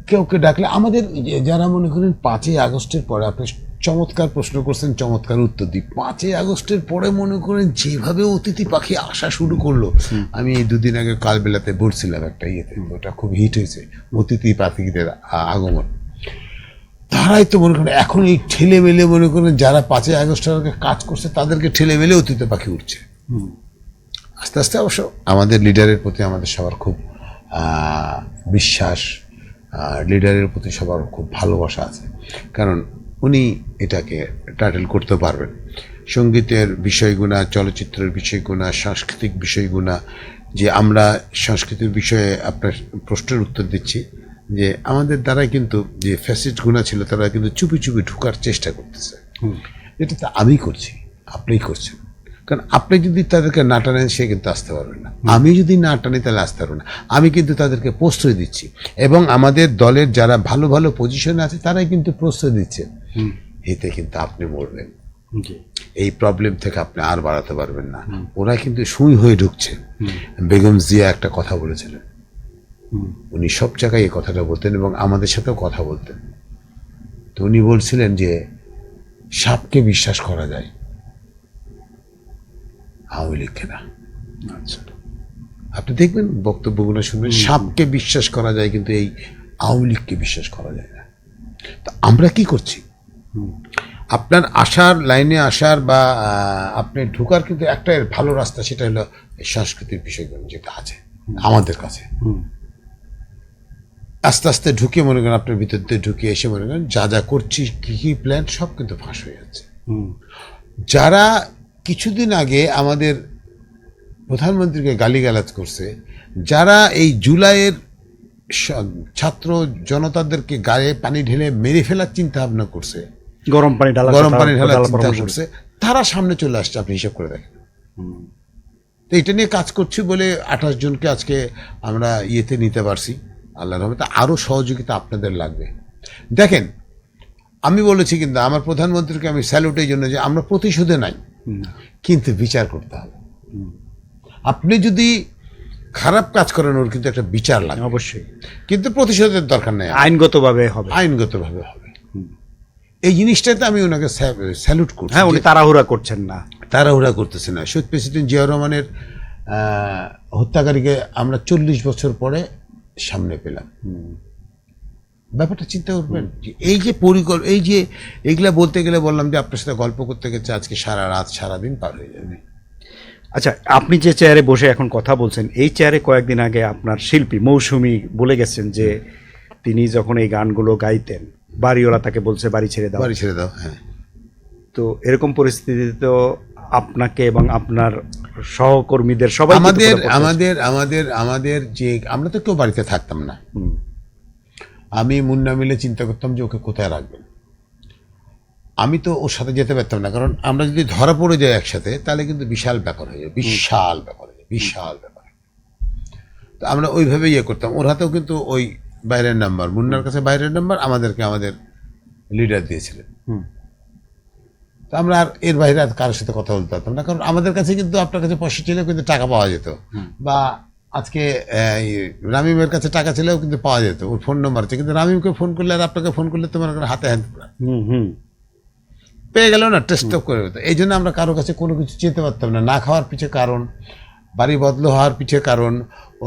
কেউকে ডাকলে আমাদের যারা মনে করেন 5ই আগস্টের পরে, আপনি চমৎকার প্রশ্ন করছেন, চমৎকার উত্তর দিই। 5ই আগস্টের পরে মনে করেন যেভাবে অতিথি পাখি আসা শুরু করলো, আমি এই দুদিন আগে কালবেলাতে বলছিলাম একটা ওটা খুব হিট হয়েছে, অতিথি পাখিদের আগমন। তারাই তো মনে করেন এখন এই ঠেলে মেলে মনে করেন যারা 5ই আগস্টের আগে কাজ করছে তাদেরকে ঠেলে মেলে অতিথি পাখি উঠছে। আস্তে আস্তে অবশ্য আমাদের লিডারের প্রতি আমাদের সবার খুব বিশ্বাস, লিডারের প্রতি সবার খুব ভালোবাসা আছে, কারণ উনি এটাকে টাইটেল করতে পারবেন। সঙ্গীতের বিষয়গুনা, চলচ্চিত্রের বিষয়গুনা, সাংস্কৃতিক বিষয়গুনা, যে আমরা সংস্কৃতির বিষয়ে আপনার প্রশ্নের উত্তর দিচ্ছি, যে আমাদের দ্বারাই কিন্তু যে ফ্যাসিস্টগুনা ছিল তারা কিন্তু চুপি চুপি ঢুকার চেষ্টা করতেছে। এটা তো আমি করছি, আপনিই করছেন, কারণ আপনি যদি তাদেরকে না টানেন সে কিন্তু আসতে পারবে না, আমি যদি না টানি তাহলে আসতে পারবে না। আমি কিন্তু তাদেরকে প্রশ্রয় দিচ্ছি, এবং আমাদের দলের যারা ভালো ভালো পজিশনে আছে তারাই কিন্তু প্রশ্রয় দিচ্ছে। এতে কিন্তু আপনি মরবেন, এই প্রবলেম থেকে আপনি আর বাড়াতে পারবেন না। ওরা কিন্তু সুই হয়ে ঢুকছে। বেগম জিয়া একটা কথা বলেছিলেন, উনি সব জায়গায় এই কথাটা বলতেন এবং আমাদের সাথেও কথা বলতেন। তো উনি বলছিলেন যে সাপকে বিশ্বাস করা যায়, আওয়ামী লীগকে না। আচ্ছা, আপনি দেখবেন বক্তব্যগুলো শুনবেন, সাপকে বিশ্বাস করা যায় কিন্তু এই আওয়ামী লীগকে বিশ্বাস করা যায় না। তো আমরা কি করছি, আপনার আসার লাইনে আসার বা আপনি ঢোকার কিন্তু একটা ভালো রাস্তা, সেটা হলো সাংস্কৃতিক বিষয়গুলো যেটা আছে আমাদের কাছে। আস্তে আস্তে ঢুকে মনে করেন আপনার ভিতর দিয়ে ঢুকে এসে মনে করেন যা যা করছি, কি কি প্ল্যান, সব কিন্তু ফাঁস হয়ে যাচ্ছে। যারা কিছুদিন আগে আমাদের প্রধানমন্ত্রীকে গালিগালাজ করছে, যারা এই জুলাইয়ের ছাত্র জনতাদেরকে গায়ে পানি ঢেলে মেরে ফেলার চিন্তা ভাবনা করছে, গরম পানি ঢালার চিন্তা করছে, তারা সামনে চলে আসছে। আপনি হিসাব করে দেখেন, তো এটা নিয়ে কাজ করছি বলে 28 জনকে আজকে আমরা ইয়েতে নিতে পারছি। আল্লাহর রহমতে আরও সহযোগিতা আপনাদের লাগবে। দেখেন, আমি বলেছি কিন্তু আমার প্রধানমন্ত্রীকে আমি স্যালুট এই জন্য যে আমরা প্রতিশোধে নাই, কিন্তু বিচার করতে হবে। আপনি যদি খারাপ কাজ করেন ওর কিন্তু একটা বিচার লাগে অবশ্যই, কিন্তু প্রতিশোধের দরকার নেই, আইনগতভাবে হবে, আইনগতভাবে হবে। এই জিনিসটাতে আমি ওনাকে স্যালুট করছি। হ্যাঁ, উনি তাড়াহুড়া করছেন না, তাড়াহুড়া করতেছে না। শহীদ প্রেসিডেন্ট জিয়াউর রহমানের হত্যাকারীকে আমরা 40 বছর পরে সামনে পেলাম। ব্যাপারটা চিন্তা করবেন যে এই যে এই যে এগুলা বলতে গেলে বললাম যে আপনার সাথে গল্প করতে গেছে আজকে সারা রাত সারাদিন পার হয়ে যাবে। আচ্ছা, আপনি যে চেয়ারে বসে এখন কথা বলছেন, এই চেয়ারে কয়েকদিন আগে আপনার শিল্পী মৌসুমী বলে গেছেন যে তিনি যখন এই গানগুলো গাইতেন বাড়িওয়ালা তাকে বলছে বাড়ি ছেড়ে দাও, বাড়ি ছেড়ে দাও। হ্যাঁ, তো এরকম পরিস্থিতিতে তো আপনাকে এবং আপনার সহকর্মীদের সবাই আমাদের যে আমরা তো কেউ বাড়িতে থাকতাম না। আমি মুন্না মিলে চিন্তা করতাম যে ওকে কোথায় রাখবেন। আমি তো ওর সাথে যেতে পারতাম না, কারণ আমরা যদি ধরা পড়ে যাই একসাথে তাহলে কিন্তু বিশাল ব্যাপার হয়ে যাবে, বিশাল ব্যাপার। তো আমরা ওইভাবে ইয়ে করতাম। ওর হাতেও কিন্তু ওই বাইরের নাম্বার, মুন্নার কাছে বাইরের নাম্বার, আমাদেরকে আমাদের লিডার দিয়েছিলেন। তো আমরা আর এর বাইরে আর কারোর সাথে কথা বলতে পারতাম না, কারণ আমাদের কাছে কিন্তু আপনার কাছে পয়সা ছিল কিন্তু টাকা পাওয়া যেত, বা আজকে রামিমের কাছে টাকা ছিলেও কিন্তু পাওয়া যেত, ওর ফোন নাম্বার আছে, কিন্তু রামিমকে ফোন করলে আর আপনাকে ফোন করলে তোমার হাতে হাতে পেয়ে গেল না, টেস্ট করে হতো। এই জন্য আমরা কারো কাছে কোনো কিছু চেতে পারতাম না। না খাওয়ার পিছে কারণ, বাড়ি বদল হওয়ার পিছে কারণ,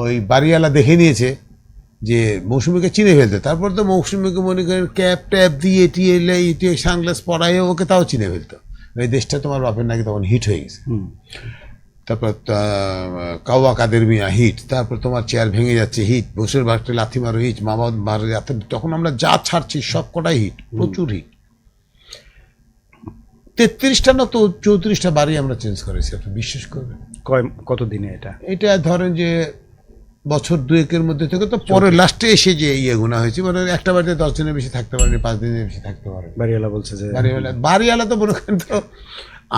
ওই বাড়িওয়ালা দেখে নিয়েছে যে মৌসুমীকে চিনে ফেলতে, তারপর তো মৌসুমীকে মনে করেন ক্যাপ ট্যাপ দিয়ে টিয়ে সানগ্লাস পরায় ওকে তাও চিনে ফেলতো। এই দেশটা তোমার বাপের নাকি তখন হিট হয়ে গেছে। তারপর কাওয়া কাদের মিয়া হিট, তারপর তোমার চেয়ার ভেঙে যাচ্ছে হিট, বসের বাড়িতে লাথি মারো হিট, মামাদ মারো, তখন আমরা যা ছাড়ছি সব কটাই হিট, প্রচুর হিট। 33টা না তো 34টা বাড়ি আমরা চেঞ্জ করেছি, আপনি বিশ্বাস করবেন? কতদিনে এটা ধরেন যে বছর 2-1 মধ্যে থেকে, তো পরে লাস্টে এসে যে ইয়ে গুণা হয়েছে, মানে একটা বাড়িতে 10 দিনের বেশি থাকতে পারেনি, 5 দিনের বেশি থাকতে পারে। বাড়িওয়ালা বলছে যে বাড়িওয়ালা তো মনে করেন তো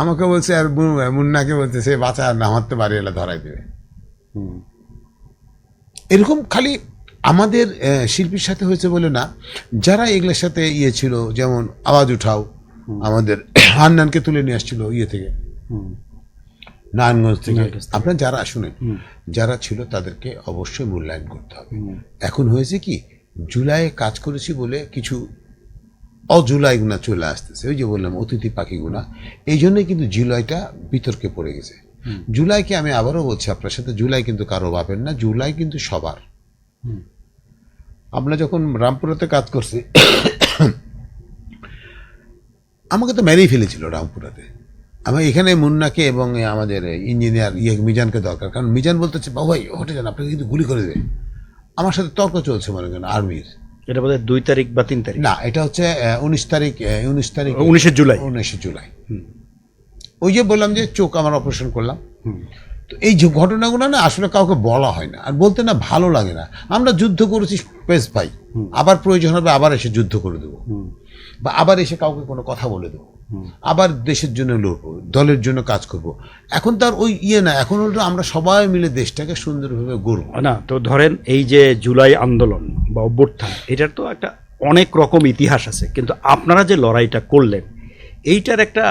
আমাকে বলছে, আর মুন্নাকে বলছে সে বাঁচা না আমার তো বাড়িওয়ালা ধরাই দেবে। এরকম খালি আমাদের শিল্পীর সাথে হয়েছে বলে না, যারা এগুলোর সাথে ইয়ে ছিল, যেমন আওয়াজ উঠাও আমাদের হান্নানকে তুলে নিয়ে আসছিল ইয়ে থেকে, নারায়ণগঞ্জ থেকে। আপনার যারা শুনেন, যারা ছিল তাদেরকে অবশ্যই মূল্যায়ন করতে হবে। এখন হয়েছে কি, জুলাইয়ে কাজ করেছি বলে কিছু অজুলাই গুণা চলে আসতেছে, ওই যে বললাম অতিথি পাখি গুণা, এই জন্যই কিন্তু জুলাইটা বিতর্কে পড়ে গেছে। জুলাইকে আমি আবারও বলছি আপনার সাথে, জুলাই কিন্তু কারো বাপের না, জুলাই কিন্তু সবার। আমরা যখন রামপুরাতে কাজ করছি আমাকে তো মেরেই ফেলেছিল রামপুরাতে। আমার এখানে মুন্নাকে এবং আমাদের ইঞ্জিনিয়ার মিজানকে দরকার, কারণ মিজান বলতেছে বাবাই হটে যান, আপনাকে কিন্তু গুলি করে দেবে। আমার সাথে তর্ক চলছে মনে করেন আর্মির। এটা বোধ হয় 2 তারিখ বা 3 তারিখ, না এটা হচ্ছে 19 তারিখ 19 জুলাই। ওই যে বললাম যে চোখ আমার অপারেশন করলাম। তো এই যে ঘটনাগুলো না আসলে কাউকে বলা হয় না, আর বলতে না ভালো লাগে না। আমরা যুদ্ধ করেছি পেস ভাই, আবার প্রয়োজন হবে আবার এসে যুদ্ধ করে দেবো, বা আবার এসে কাউকে কোনো কথা বলে দেবো, আবার দেশের জন্য লড়বো, দলের জন্য কাজ করব। এখন তার ওই ইয়ে না, এখন হলো আমরা সবাই মিলে দেশটাকে সুন্দরভাবে গড়ব না। তো ধরেন এই যে জুলাই আন্দোলন বা অভ্যুত্থান, এটার তো একটা অনেক রকম ইতিহাস আছে, কিন্তু আপনারা যে লড়াইটা করলেন এইটার একটা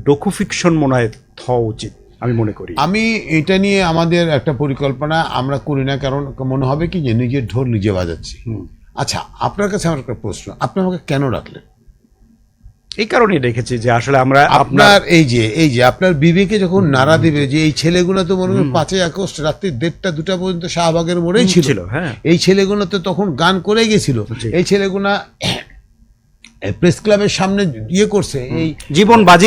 ডকুফিকশন মনে হয় হওয়া উচিত আমি মনে করি। আমি এটা নিয়ে আমাদের একটা পরিকল্পনা আমরা করি না, কারণ মনে হবে কি যে নিজের ঢোল নিজে বাজাচ্ছি। আচ্ছা, আপনার কাছে আমার একটা প্রশ্ন, আপনি আমাকে কেন রাখলেন? এই কারণে দেখেছি যে আসলে আমরা আপনার এই যে আপনার বিবেকে যখন নাড়া দিবে যে এই ছেলেগুলো তো মনে করেন 5ই আগস্ট রাত্রি 1:30-2টা পর্যন্ত শাহবাগের মোড়েই ছিল, হ্যাঁ, এই ছেলেগুলো তো তখন গান করে গেছিল, এই ছেলেগুলা প্রেস ক্লাবের সামনে ইয়ে করছে, এই জীবন বাজি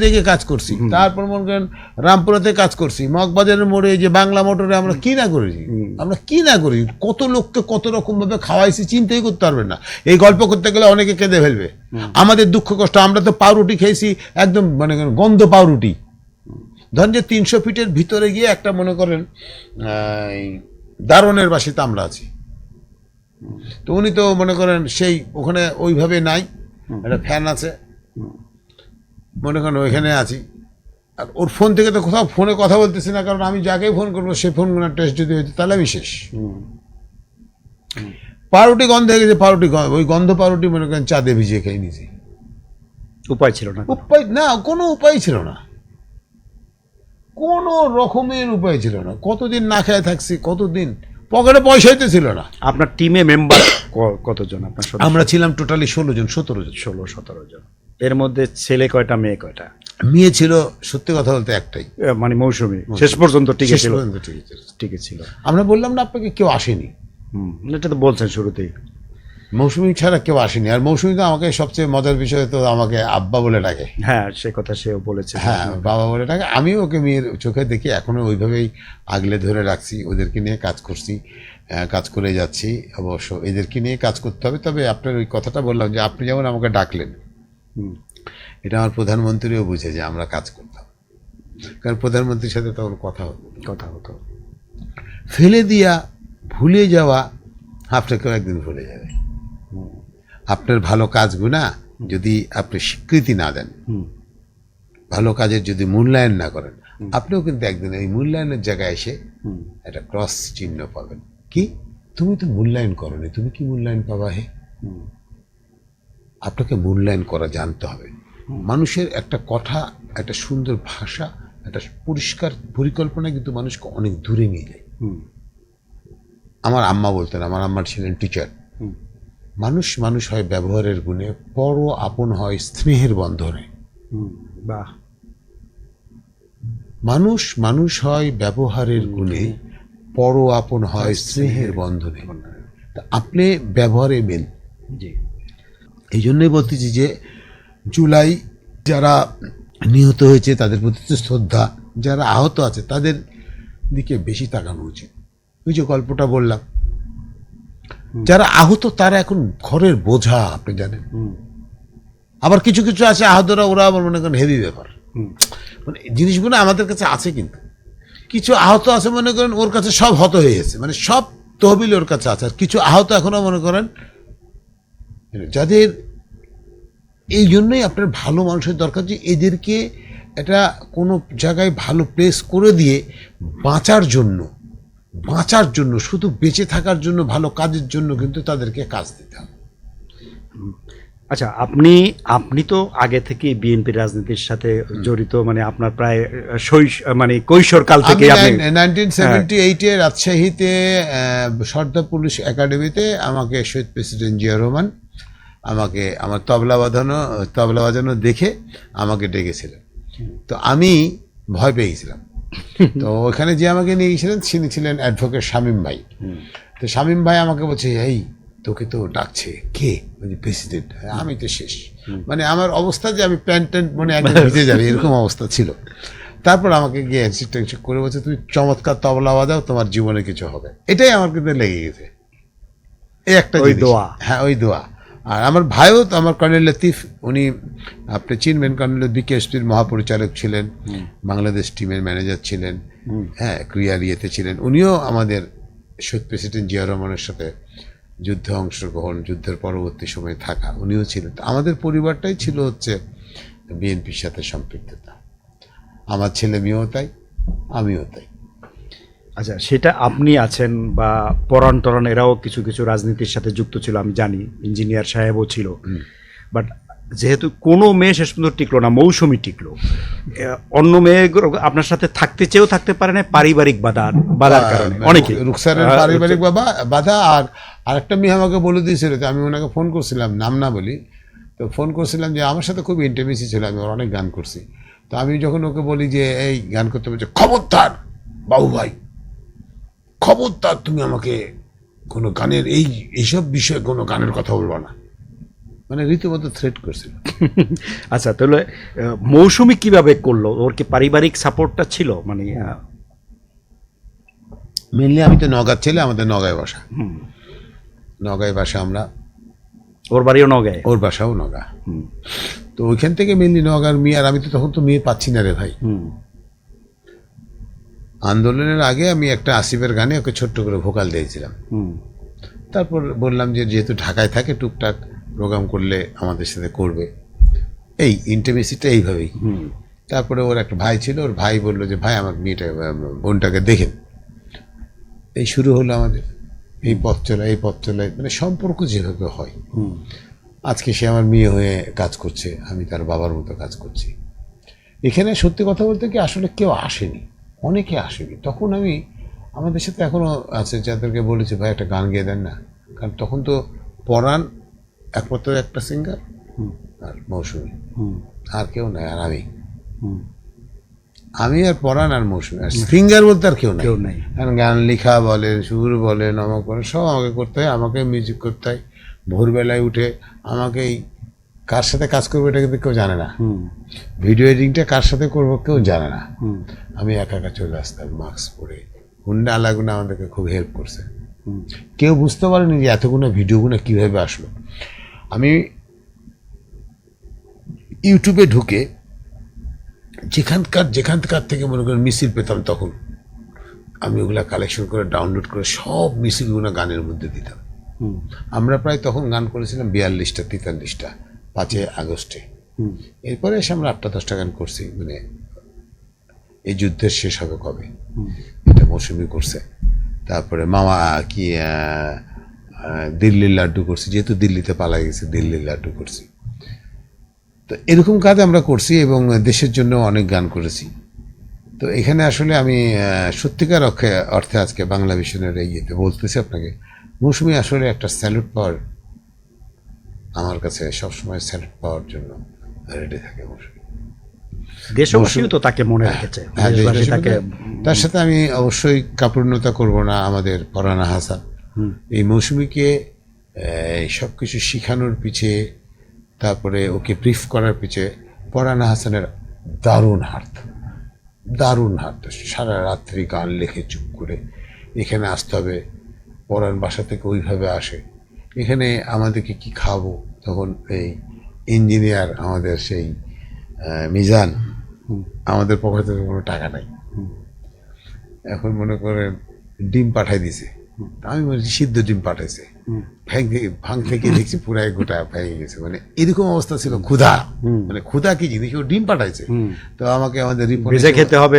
রেখে কাজ করছি। তারপর মনে করেন রামপুরাতে কাজ করছি, মগবাজারের মোড়ে যে বাংলা মোটরে আমরা কি না করেছি, কত লোককে কত রকম ভাবে খাওয়াইছি চিন্তাই করতে পারবেন না। এই গল্প করতে গেলে অনেকে কেঁদে ফেলবে। আমাদের দুঃখ কষ্ট, আমরা তো পাউরুটি খেয়েছি একদম মানে গন্ধ পাউরুটি। ধরেন যে 300 ফিটের ভিতরে গিয়ে একটা মনে করেন দারোয়ানের বাসিতে আমরা আছি, তো উনি তো মনে করেন সেই ওখানে ওইভাবে নাই, একটা ফ্যান আছে মনে করেন ওইখানে আছি, আর ওর ফোন থেকে তো কোথাও ফোনে কথা বলতেছি না, কারণ আমি যাকে ফোন করবো সে ফোনগুলো টেস্ট যদি হইতো তাহলে আমি শেষ। পাউরুটি গন্ধ হয়ে গেছে, ওই গন্ধ পাউরুটি মনে করেন চাঁদে ভিজিয়ে খেয়ে নিয়েছি। উপায় ছিল না। উপায় না, কোনো উপায় ছিল না, কোনো রকমের উপায় ছিল না। কতদিন না খেয়ে থাকছি, কতদিন পকেটে পয়সাই তো ছিল না। আপনার টিমে মেম্বার কতজন? আপনার সদস্য? আমরা ছিলাম টোটালি 16 জন 17 জন। 16-17 জন। এর মধ্যে ছেলে কয়টা, মেয়ে কয়টা? মেয়ে ছিল সত্যি কথা বলতে একটাই, মানে মৌসুমী শেষ পর্যন্ত টিকে শেষ ছিল। পর্যন্ত ঠিকই ছিল। টিকে ছিল। আমরা বললাম না আপনাকে, কেউ আসেনি। এটা তো বলছেন শুরুতেই। মৌসুমী ছাড়া কেউ আসেনি। আর মৌসুমী তো আমাকে সবচেয়ে মজার বিষয়, তো আমাকে আব্বা বলে ডাকে। হ্যাঁ, সে কথা সেও বলেছে। হ্যাঁ, বাবা বলে ডাকে। আমিও ওকে মেয়ের চোখে দেখি, এখনো ওইভাবেই আগলে ধরে রাখছি। ওদেরকে নিয়ে কাজ করছি, কাজ করে যাচ্ছি। অবশ্য এদেরকে নিয়ে কাজ করতে হবে। তবে আপনার ওই কথাটা বললাম যে আপনি যেমন আমাকে ডাকলেন, এটা আমার প্রধানমন্ত্রীও বুঝে যে আমরা কাজ করতাম, কারণ প্রধানমন্ত্রীর সাথে তখন কথা হতো। ফেলে দিয়া ভুলে যাওয়া আপনাকেও একদিন ভুলে যাবে। আপনার ভালো কাজগুলো যদি আপনি স্বীকৃতি না দেন, ভালো কাজের যদি মূল্যায়ন না করেন, আপনিও কিন্তু একদিন এই মূল্যায়নের জায়গায় এসে একটা ক্রস চিহ্ন পাবেন। কি, তুমি তো মূল্যায়ন করোনি, তুমি কি মূল্যায়ন পাবা? হে, আপনাকে মূল্যায়ন করা জানতে হবে। মানুষের একটা কথা, একটা সুন্দর ভাষা, একটা পরিষ্কার পরিকল্পনা কিন্তু মানুষকে অনেক দূরে নিয়ে যায়। আমার আম্মা বলতেন, আমার আম্মা ছিলেন টিচার, মানুষ হয় ব্যবহারের গুণে, পর আপন হয় স্নেহের বন্ধনে। বাহ। মানুষ হয় ব্যবহারের গুণে, পর আপন হয় স্নেহের বন্ধনে। আপনি ব্যবহারে মেন। জি। এই জন্যই বলতেছি যে জুলাই যারা নিহত হয়েছে তাদের প্রতি শ্রদ্ধা, যারা আহত আছে তাদের দিকে বেশি তাকানো উচিত। ওই যে গল্পটা বললাম, যারা আহত তারা এখন ঘরের বোঝা, আপনি জানেন। আবার কিছু কিছু আছে আহতরা, ওরা আবার মনে করেন হেভি ব্যাপার। মানে জিনিসগুলো আমাদের কাছে আছে, কিন্তু কিছু আহত আছে মনে করেন ওর কাছে সব হত হয়ে গেছে, মানে সব তহবিল ওর কাছে আছে। আর কিছু আহত এখনো মনে করেন যাদের, এই জন্যই আপনার ভালো মানুষের দরকার, যে এদেরকে এটা কোনো জায়গায় ভালো প্লেস করে দিয়ে বাঁচার জন্য শুধু বেঁচে থাকার জন্য, ভালো কাজের জন্য কিন্তু তাদেরকে কাজ দিতে হবে। আচ্ছা, আপনি তো আগে থেকে বিএনপি রাজনীতির সাথে জড়িত, মানে আপনার প্রায় মানে কৈশোর কাল থেকে। 1978 রাজশাহীতে সর্দার পুলিশ একাডেমিতে আমাকে শহীদ প্রেসিডেন্ট জিয়া রহমান আমাকে আমার তবলা বাজানো দেখে আমাকে ডেকেছিলেন। তো আমি ভয় পেয়ে গেছিলাম। তো ওখানে যে আমাকে নিয়ে গেছিলেন তিনি ছিলেন অ্যাডভোকেট শামীম ভাই। তো শামীম ভাই আমাকে বলছে, এই তোকে তো ডাকছে কে? প্রেসিডেন্ট। আমি তো শেষ, মানে আমার অবস্থা যে আমি প্যান্ট মানে একদম ভিজে যাবে এরকম অবস্থা ছিল। তারপর আমাকে গিয়ে হ্যান্ডশেক করে বলছে, তুমি চমৎকার তবলা বাজাও, তোমার জীবনে কিছু হবে। এটাই আমার কিন্তু লেগে গেছে, এই একটা দোয়া। হ্যাঁ, ওই দোয়া। আর আমার ভাইও তো, আমার কর্নেল লতিফ, উনি আপনি চিনবেন, কর্নেল বিকেএসপির মহাপরিচালক ছিলেন, বাংলাদেশ টিমের ম্যানেজার ছিলেন, হ্যাঁ, ক্রিয়ার ইয়েতে ছিলেন। উনিও আমাদের শহীদ প্রেসিডেন্ট জিয়া রহমানের সাথে যুদ্ধে অংশগ্রহণ, যুদ্ধের পরবর্তী সময়ে থাকা, উনিও ছিলেন। আমাদের পরিবারটাই ছিল হচ্ছে বিএনপির সাথে সম্পৃক্ততা। আমার ছেলে মেয়েও তাই, আমিও তাই। আচ্ছা, সেটা আপনি আছেন বা পরাণ টরান এরাও কিছু কিছু রাজনীতির সাথে যুক্ত ছিল, আমি জানি, ইঞ্জিনিয়ার সাহেবও ছিল। বাট যেহেতু কোনো মেয়ে শেষ পর্যন্ত টিকলো না, মৌসুমী টিকলো। অন্য মেয়ে আপনার সাথে থাকতে চেয়েও থাকতে পারে না, পারিবারিক বাধার কারণে। অনেকে রুকসারের পারিবারিক বাধা। আর আরেকটা মেয়ে আমাকে বলে দিয়েছিল, আমি ওনাকে ফোন করছিলাম, নাম না বলি, তো ফোন করছিলাম যে আমার সাথে খুব ইন্টিমেসি ছিল, আমি অনেক গান করছি। তো আমি যখন ওকে বলি যে এই গান করতে বলছে, খবরদার বাবু ভাই, খবরদার তুমি আমাকে কোনো গানের এইসব বিষয়ে কোনো গানের কথা বলবো না, মানে রীতিমতো থ্রেট করছিল। আচ্ছা, তাহলে মৌসুমী কিভাবে করলো? ওর কি পারিবারিক সাপোর্টটা ছিল? মানে মেনলি আমি তো নগাঁর ছেলে, আমাদের নগাঁয় বাসা আমরা। ওর বাড়িও নগাঁয়? ওর বাসাও নগা। তো ওইখান থেকে মেনলি নগাঁর মেয়ে। আর আমি তো তখন তো মেয়ে পাচ্ছি না রে ভাই। আন্দোলনের আগে আমি একটা আসিফের গানে ওকে ছোট্ট করে ভোকাল দিয়েছিলাম। তারপর বললাম যে যেহেতু ঢাকায় থাকে, টুকটাক প্রোগ্রাম করলে আমাদের সাথে করবে, এই ইন্টিমেসিটা এইভাবেই। তারপরে ওর একটা ভাই ছিল, ওর ভাই বললো যে ভাই আমার বোনটাকে দেখেন। এই শুরু হলো আমাদের এই পথ চলায় মানে সম্পর্ক যেভাবে হয়। আজকে সে আমার মেয়ে হয়ে কাজ করছে, আমি তার বাবার মতো কাজ করছি। এখানে সত্যি কথা বলতে কি আসলে কেউ আসেনি, অনেকে আসেনি। তখন আমি আমাদের সাথে এখনো আছে যাদেরকে বলেছি ভাই একটা গান গেয়ে দেন না, কারণ তখন তো পরাণ একমাত্র একটা সিঙ্গার আর মৌসুমী, আর কেউ নাই, আর আমি আর পরাণ আর মৌসুমী, আর সিঙ্গার বলতে আর কেউ নাই। কারণ গান লেখা বলেন, সুর বলেন, অমক বলেন, সব আমাকে করতে হয়, আমাকে মিউজিক করতে হয়। ভোরবেলায় উঠে আমাকেই কার সাথে কাজ করবো এটা কিন্তু কেউ জানে না, ভিডিও এডিটিংটা কার সাথে করবো কেউ জানে না। আমি একা একা চলে আসতাম মাস্ক পরে। হুন্ডা আলাগুনা আমাদেরকে খুব হেল্প করছে। কেউ বুঝতে পারেনি যে এতগুলো ভিডিওগুলো কিভাবে আসলো। আমি ইউটিউবে ঢুকে যেখানকার থেকে মনে করেন মিছিল পেতাম, তখন আমি ওগুলা কালেকশন করে ডাউনলোড করে সব মিছিলগুলো গানের মধ্যে দিতাম। আমরা প্রায় তখন গান করেছিলাম 42টা 43টা 5 আগস্টে। এরপরে এসে আমরা 8-10টা গান করছি। মানে এই যুদ্ধের শেষ হবে কবে, এটা মৌসুমী করছে। তারপরে মামা কি দিল্লির লাড্ডু করছি, যেহেতু দিল্লিতে পালা গেছে, দিল্লির লাড্ডু করছি। তো এরকম কাজ আমরা করছি এবং দেশের জন্য অনেক গান করেছি। তো এখানে আসলে আমি সত্যিকার অর্থে আজকে বাংলা ভিশনের ইয়েতে বলতেছি আপনাকে, মৌসুমী আসলে একটা স্যালুট পাওয়ার, আমার কাছে সবসময় স্যালুট পাওয়ার জন্য রেডি থাকে মৌসুমী। দেশবাসীও তো তাকে মনে রেখেছে। তার সাথে আমি অবশ্যই কাপুর্ণতা করব না আমাদের পরানা হাসান। এই মৌসুমীকে সবকিছু শিখানোর পিছে, তারপরে ওকে ব্রিফ করার পিছে পরানা হাসানের দারুণ হাত। সারা রাত্রি গান লিখে চুপ করে এখানে আসতে হবে। পরাণ বাসা থেকে ওইভাবে আসে, এখানে আমাদেরকে কি খাবো, তখন এই ইঞ্জিনিয়ার আমাদের সেই মিজান, আমাদের পকেটে কোনো টাকা নাই, এখন মনে করেন ডিম পাঠাই দিছে। আমি বলছি সিদ্ধ ডিম পাঠাইছে, ভাঙ থেকে দেখছি পুরাই গোটা ভেঙে গেছে। মানে এরকম অবস্থা ছিল। ক্ষুধা, মানে ক্ষুধা কি জিনিস, ও ডিম পাঠাইছে। তো আমাকে আমাদের ভেজে খেতে হবে,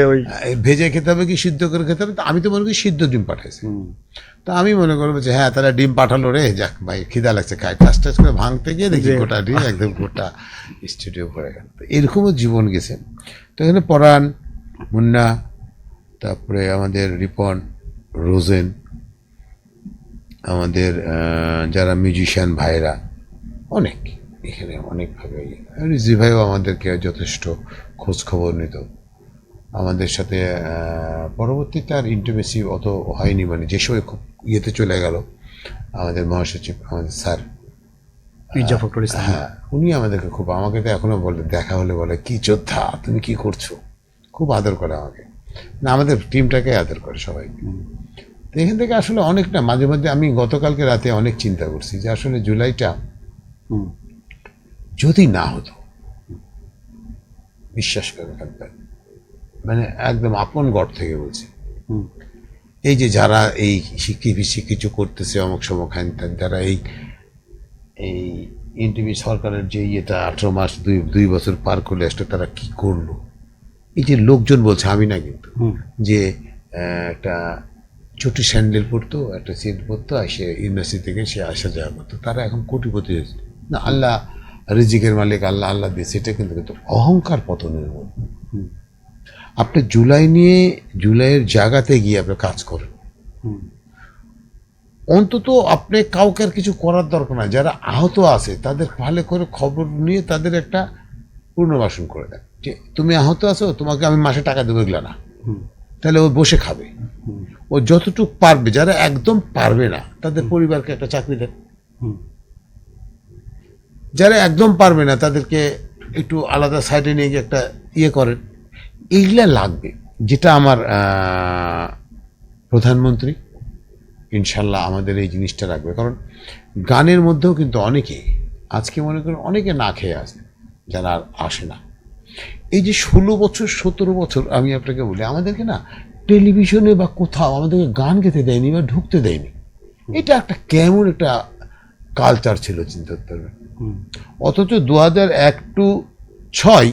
ভেজে খেতে হবে কি সিদ্ধ করে খেতে হবে। তো আমি তো মনে করি সিদ্ধ ডিম পাঠাইছে। তো আমি মনে করবো যে হ্যাঁ তারা ডিম পাঠালো রে, যাক ভাই খিদা লাগছে, খাই। টাচ করে ভাঙতে গিয়ে দেখি গোটা ডিম একদম গোটা স্টুডিও ভরে গেল। তো এরকমও জীবন গেছে। তো এখানে পরাণ, মুন্না, তারপরে আমাদের রিপন, রোজেন, আমাদের যারা মিউজিশিয়ান ভাইরা অনেক, এখানে অনেকভাবে রিজি ভাইও আমাদেরকে যথেষ্ট খোঁজ খবর নিত আমাদের সাথে। পরবর্তীতে আর ইন্টিমেসি অত হয়নি, মানে যে সময় খুব ইয়েতে চলে গেল আমাদের মহাসচিব, আমাদের স্যার মির্জা ফখরুল ইসলাম, হ্যাঁ উনি আমাদেরকে খুব, আমাকে তো এখনো বলে, দেখা হলে বলে কি যোদ্ধা তুমি কি করছো, খুব আদর করে আমাকে, না আমাদের টিমটাকে আদর করে সবাইকে। তো এখান থেকে আসলে অনেকটা মাঝে মধ্যে আমি গতকালকে রাতে অনেক চিন্তা করছি যে আসলে জুলাইটা যদি না হতো, বিশ্বাস করে থাকবেন, মানে একদম আপন গড় থেকে বলছি, এই যে যারা এই শিক্ষি কিছু করতেছে অমুক সমক হ্যান ত্যান, যারা এই এনটিভি সরকারের যে ইয়েটা 18 মাস 2 বছর পার করলে আসলে তারা কি করলো, এই যে লোকজন বলছে, আমি না কিন্তু, যে একটা ছোটি স্যান্ডেল পরতো, একটা সেট পরতো, আর সে ইউনিভার্সিটি থেকে সে আসা যাওয়া করতো, তারা এখন কোটিপতি হয়েছে। না, আল্লাহ রিজিকের মালিক, আল্লাহ দিয়েছে, এটা কিন্তু অহংকার পতনের মধ্যে। আপনি জুলাইয়ের জায়গাতে গিয়ে আপনি কাজ করেন, অন্তত আপনি কাউকে আর কিছু করার দরকার না। যারা আহত আছে তাদের ভালো করে খবর নিয়ে তাদের একটা পুনর্বাসন করে দেন, যে তুমি আহত আছো, তোমাকে আমি মাসে টাকা দেবো, এগুলো না, তাহলে ও বসে খাবে। ও যতটুকু পারবে, যারা একদম পারবে না তাদের পরিবারকে একটা চাকরি দেন, যারা একদম পারবে না তাদেরকে একটু আলাদা সাইডে নিয়ে গিয়ে একটা ইয়ে করেন। এইগুলা লাগবে, যেটা আমার প্রধানমন্ত্রী ইনশাল্লাহ আমাদের এই জিনিসটা রাখবে। কারণ গানের মধ্যেও কিন্তু অনেকে আজকে মনে করেন অনেকে না খেয়ে আসে, যারা আর আসে না। এই যে 16 বছর 17 বছর আমি আপনাকে বলি, আমাদেরকে না টেলিভিশনে বা কোথাও আমাদেরকে গান গেতে দেয়নি বা ঢুকতে দেয়নি। এটা একটা কেমন একটা কালচার ছিল, চিন্তা করতে হবে। অথচ 2001 to 2006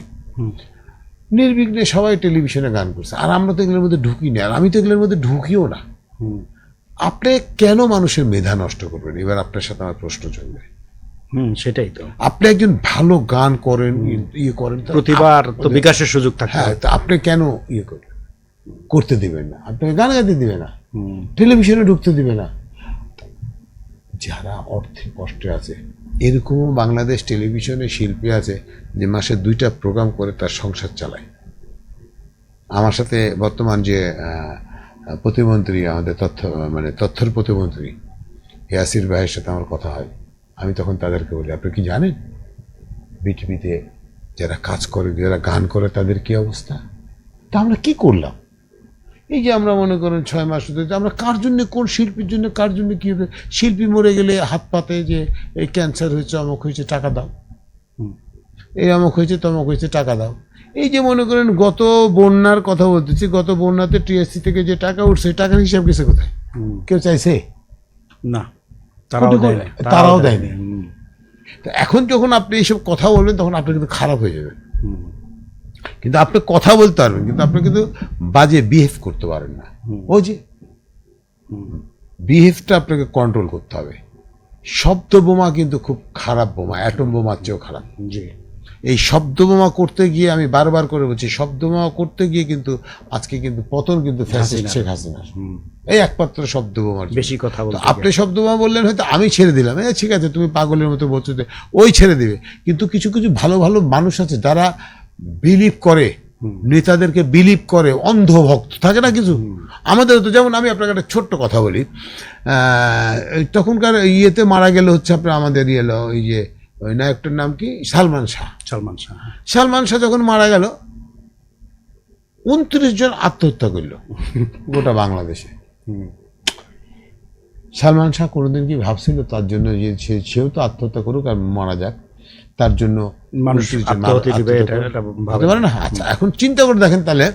নির্বিঘ্নে সবাই টেলিভিশনে গান করছে, আর আমরা তো এগুলোর মধ্যে ঢুকি না, আর আমি তো এগুলোর মধ্যে ঢুকিও না। আপনি কেন মানুষের মেধা নষ্ট করবেন? এবার আপনার সাথে আমার প্রশ্ন চলবে। সেটাই তো, আপনি একজন ভালো গান করেন, ইয়ে করেন, প্রতিবার তো বিকাশের সুযোগ থাকে। হ্যাঁ, তো আপনি কেন ইয়ে করতে দিবেন না? আপনাকে গান গাইতে দিবে না, টেলিভিশনে ঢুকতে দিবে না। যারা অর্থে কষ্টে আছে, এরকমও বাংলাদেশ টেলিভিশনে শিল্পী আছে যে মাসে 2টা প্রোগ্রাম করে তার সংসার চালায়। আমার সাথে বর্তমান যে প্রতিমন্ত্রী, আমাদের তথ্যের প্রতিমন্ত্রী ইয়াসির ভাইয়ের সাথে আমার কথা হয়, আমি তখন তাদেরকে বলি, আপনি কি জানেন বিটিভিতে যারা কাজ করে, যারা গান করে, তাদের কি অবস্থা? তা আমরা কি করলাম? এই যে আমরা মনে করেন 6 মাস ধরে আমরা কার জন্য, কোন শিল্পীর জন্য, কার জন্য কি হবে? শিল্পী মরে গেলে হাত পাতে যে এই ক্যান্সার হয়েছে, অমুক হয়েছে, টাকা দাও, এই অমুক হয়েছে, তমুক হয়েছে, টাকা দাও। এই যে মনে করেন গত বন্যার কথা বলতেছি, গত বন্যাতে টিএসসি থেকে যে টাকা উঠছে, টাকার হিসাব গেছে কোথায়? কেউ চাইছে না, তারাও দেয়নি। তো এখন যখন আপনি এইসব কথা বলবেন, তখন আপনি কিন্তু খারাপ হয়ে যাবেন। কিন্তু আপনি কথা বলতে পারবেন, কিন্তু আপনি কিন্তু বাজে বিহেভ করতে পারেন না। ওই যে বিহেভটা আপনাকে কন্ট্রোল করতে হবে। শব্দ বোমা কিন্তু খুব খারাপ বোমা, অ্যাটম বোমার চেয়েও খারাপ। এই শব্দ বোমা করতে গিয়ে, আমি বারবার করে বলছি, শব্দ বোমা করতে গিয়ে কিন্তু আজকে কিন্তু পতন কিন্তু ফ্যাসিস্ট শেখ হাসিনা, এই একমাত্র শব্দ বোমার। বেশি কথা বলতে আপনি শব্দ বোমা বললেন, হয়তো আমি ছেড়ে দিলাম, ঠিক আছে, তুমি পাগলের মতো বলছো, ওই ছেড়ে দিবে। কিন্তু কিছু কিছু ভালো ভালো মানুষ আছে যারা বিলিভ করে, নেতাদেরকে বিলিভ করে, অন্ধভক্ত থাকে না কিছু। আমাদের তো, যেমন আমি আপনাকে একটা ছোট্ট কথা বলি, তখনকার ইয়েতে মারা গেল হচ্ছে আপনার আমাদের ওই যে ওই নায়কটার নাম কি, সালমান শাহ। সালমান শাহ যখন মারা গেল, 29 জন আত্মহত্যা করল গোটা বাংলাদেশে। সালমান শাহ কোনোদিন কি ভাবছিল তার জন্য যে সেও তো আত্মহত্যা করুক আর মারা যাক, তার জন্য মানুষ ভাবতে পারে না? আচ্ছা, এখন চিন্তা করে দেখেন, তাহলে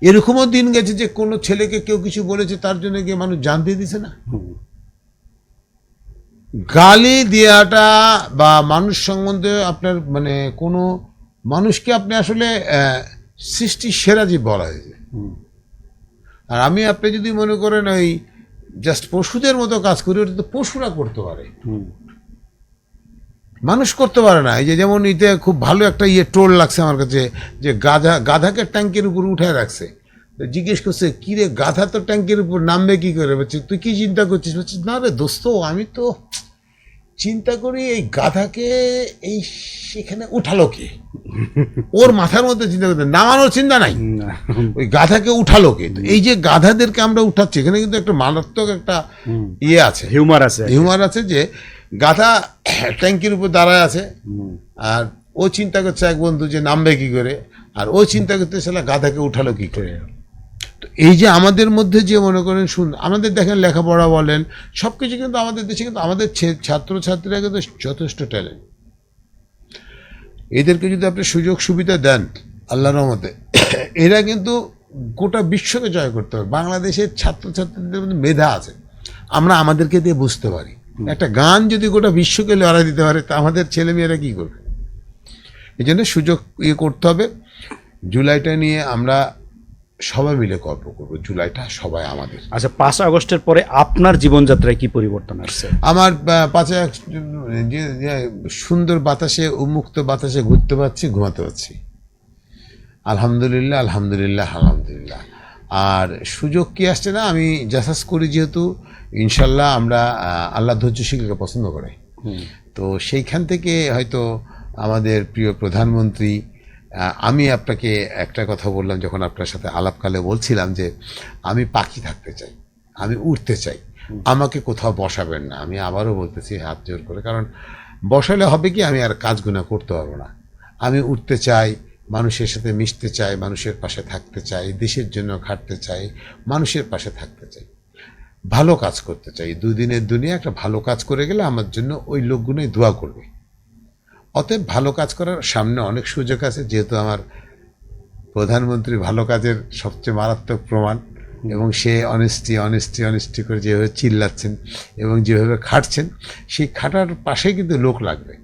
এরকমও দিন গেছে যে কোনো ছেলেকে কেউ কিছু বলেছে, তার জন্য গিয়ে মানুষ জান দিয়ে দিছে না। গালি দেওয়াটা বা মানুষ সম্বন্ধে আপনার মানে কোনো মানুষকে আপনি আসলে সৃষ্টি সেরা যে বলা হয়েছে। আর আপনি যদি মনে করেন ওই জাস্ট পশুদের মতো কাজ করি, ওটা তো পশুরা করতে পারে, মানুষ করতে পারে না। এই যে যেমন এতে খুব ভালো একটা ট্রোল লাগছে আমার কাছে, যে গাধাকে ট্যাঙ্কের উপর উঠায় রাখছে, জিজ্ঞেস করছে, কি রে গাধা তো ট্যাঙ্কের উপর নামবে কি করে? বলছে, তুই কি চিন্তা করছিস? বলছিস, না রে দোস্ত, আমি তো চিন্তা করি এই গাধাকে এই সেখানে উঠালো কে? ওর মাথার মধ্যে চিন্তা করতে, নামানোর চিন্তা নাই, ওই গাধাকে উঠালো কে? এই যে গাধাদেরকে আমরা উঠাচ্ছি, এখানে কিন্তু একটা মারাত্মক একটা আছে, হিউমার আছে, যে গাধা ট্যাঙ্কির উপর দাঁড়ায় আছে, আর ও চিন্তা করছে এক বন্ধু যে নামবে কি করে, আর ও চিন্তা করতে সেটা গাধাকে উঠালো কি করে। তো এই যে আমাদের মধ্যে যে মনে করেন আমাদের দেখেন লেখাপড়া বলেন সবকিছু, কিন্তু আমাদের দেশে কিন্তু আমাদের ছাত্রছাত্রীরা কিন্তু যথেষ্ট ট্যালেন্ট। এদেরকে যদি আপনি সুযোগ সুবিধা দেন আল্লাহর রহমতে, এরা কিন্তু গোটা বিশ্বকে জয় করতে পারে। বাংলাদেশের ছাত্রছাত্রীদের মধ্যে মেধা আছে, আমরা আমাদেরকে দিয়ে বুঝতে পারি। একটা গান যদি গোটা বিশ্বকে লড়াই দিতে পারে, তা আমাদের ছেলেমেয়েরা কি করবে? এই জন্য সুযোগ করতে হবে। জুলাইটা নিয়ে আমরা সবাই মিলে গল্প করবো, জুলাইটা সবাই আমাদের। আচ্ছা, 5 আগস্টের পরে আপনার জীবনযাত্রায় কি পরিবর্তন আসছে? আমার 5 সুন্দর বাতাসে, উন্মুক্ত বাতাসে ঘুরতে পারছি, ঘুমাতে পারছি, আলহামদুলিল্লাহ, আলহামদুলিল্লাহ, আলহামদুলিল্লাহ। আর সুযোগ কি আসছে না, আমি জাসাস করি, যেহেতু ইনশাল্লাহ আমরা আল্লাহ ধৈর্যশীলকে পছন্দ করে, তো সেইখান থেকে হয়তো আমাদের প্রিয় প্রধানমন্ত্রী, আমি আপনাকে একটা কথা বললাম যখন আপনার সাথে আলাপকালে, বলছিলাম যে আমি পাখি থাকতে চাই, আমি উঠতে চাই, আমাকে কোথাও বসাবেন না। আমি আবারও বলতেছি হাত জোর করে, কারণ বসালে হবে কি, আমি আর কাজগুলো করতে পারবো না। আমি উঠতে চাই, মানুষের সাথে মিশতে চাই, মানুষের পাশে থাকতে চাই, দেশের জন্য খাটতে চাই, মানুষের পাশে থাকতে চাই, ভালো কাজ করতে চাই। 2 দিনের দুনিয়া একটা ভালো কাজ করে গেলে আমার জন্য ওই লোকগুলোই দোয়া করবে। অতএব ভালো কাজ করার সামনে অনেক সুযোগ আছে, যেহেতু আমার প্রধানমন্ত্রী ভালো কাজের সবচেয়ে মারাত্মক প্রমাণ, এবং সে অনেস্টি করে যেভাবে চিল্লাচ্ছেন এবং যেভাবে খাটছেন, সেই খাটার পাশে কিন্তু লোক লাগবে।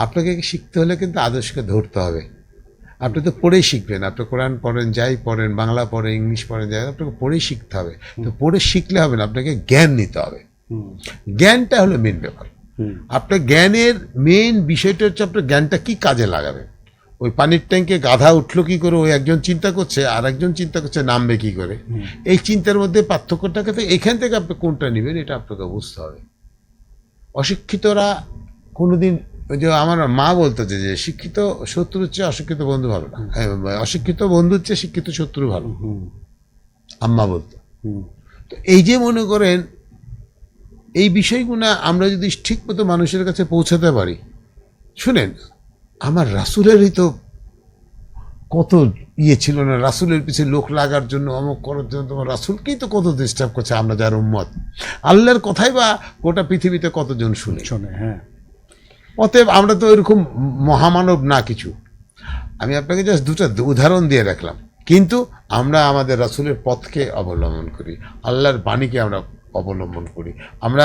আপনাকে শিখতে হলে কিন্তু আদর্শকে ধরতে হবে। আপনি তো পড়েই শিখবেন, আপনি কোরআন পড়েন, যাই পড়েন, বাংলা পড়েন, ইংলিশ পড়েন, যাই, আপনাকে পড়েই শিখতে হবে। তো পড়ে শিখলে হবে না, আপনাকে জ্ঞান নিতে হবে। জ্ঞানটা হলো মেন ব্যাপার। আপনার জ্ঞানের মেন বিষয়টা হচ্ছে আপনার জ্ঞানটা কি কাজে লাগাবে। ওই পানির ট্যাঙ্কে গাধা উঠলো কি করে, ওই একজন চিন্তা করছে, আর একজন চিন্তা করছে নামবে কি করে। এই চিন্তার মধ্যে পার্থক্যটাকে তো এখান থেকে আপনি কোনটা নেবেন এটা আপনাকে বুঝতে হবে। অশিক্ষিতরা কোনোদিন, ওই যে আমার মা বলতো যে শিক্ষিত শত্রুর চেয়ে অশিক্ষিত বন্ধু ভালো না, অশিক্ষিত বন্ধুর চেয়ে শিক্ষিত শত্রু ভালো, আম্মা বলতো। তো এই যে মনে করেন এই বিষয়গুলো আমরা যদি ঠিক মতো মানুষের কাছে পৌঁছাতে পারি, শুনেন আমার রাসূলেরই তো কত ছিল না, রাসূলের পিছিয়ে লোক লাগার জন্য, অমুক করার জন্য, তোমার রাসূলকেই তো কত ডিস্টার্ব করছে আমরা যার উম্মত। আল্লাহর কথাই বা গোটা পৃথিবীতে কতজন শুনে। হ্যাঁ, অতএব আমরা তো এরকম মহামানব না কিছু। আমি আপনাকে জাস্ট দুটো উদাহরণ দিয়ে রাখলাম, কিন্তু আমরা আমাদের রাসূলের পথকে অবলম্বন করি, আল্লাহর বাণীকে আমরা অবলম্বন করি, আমরা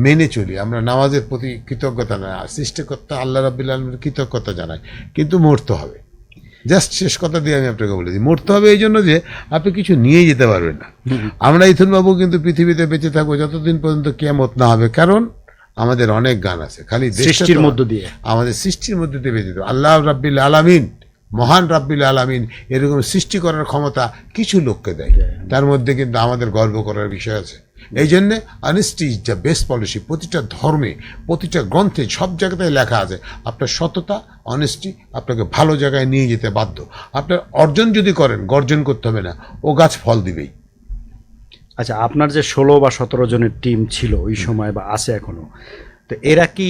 মেনে চলি, আমরা নামাজের প্রতি কৃতজ্ঞতা জানাই, সৃষ্টিকর্তা আল্লাহ রাব্বুল আলামিনের কৃতজ্ঞতা জানাই। কিন্তু মরতে হবে। জাস্ট শেষ কথা দিয়ে আমি আপনাকে বলে দিই, মরতে হবে এই জন্য যে আপনি কিছু নিয়ে যেতে পারবেন না। আমরা ইথুন বাবু কিন্তু পৃথিবীতে বেঁচে থাকবো যতদিন পর্যন্ত কিয়ামত না হবে, কারণ আমাদের অনেক গান আছে, খালি সৃষ্টির মধ্য দিয়ে, আমাদের সৃষ্টির মধ্যে দিয়ে বেঁচে থাকবো। আল্লাহ রাব্বিল আলামিন, মহান রাব্বিল আলামিন এরকম সৃষ্টি করার ক্ষমতা কিছু লোককে দেয়, তার মধ্যে কিন্তু আমাদের গর্ব করার বিষয় আছে। এই জন্যে honesty is the best policy. প্রতিটা ধর্মে, প্রতিটা গ্রন্থে, সব জায়গাতে লেখা আছে আপনার সততা, অনেস্টি আপনাকে ভালো জায়গায় নিয়ে যেতে বাধ্য। আপনার অর্জন যদি করেন, গর্জন করতে হবে না, ও গাছ ফল দিবেই। আচ্ছা, আপনার যে 16 বা 17 জনের টিম ছিল ওই সময় বা আছে এখনো, তো এরা কি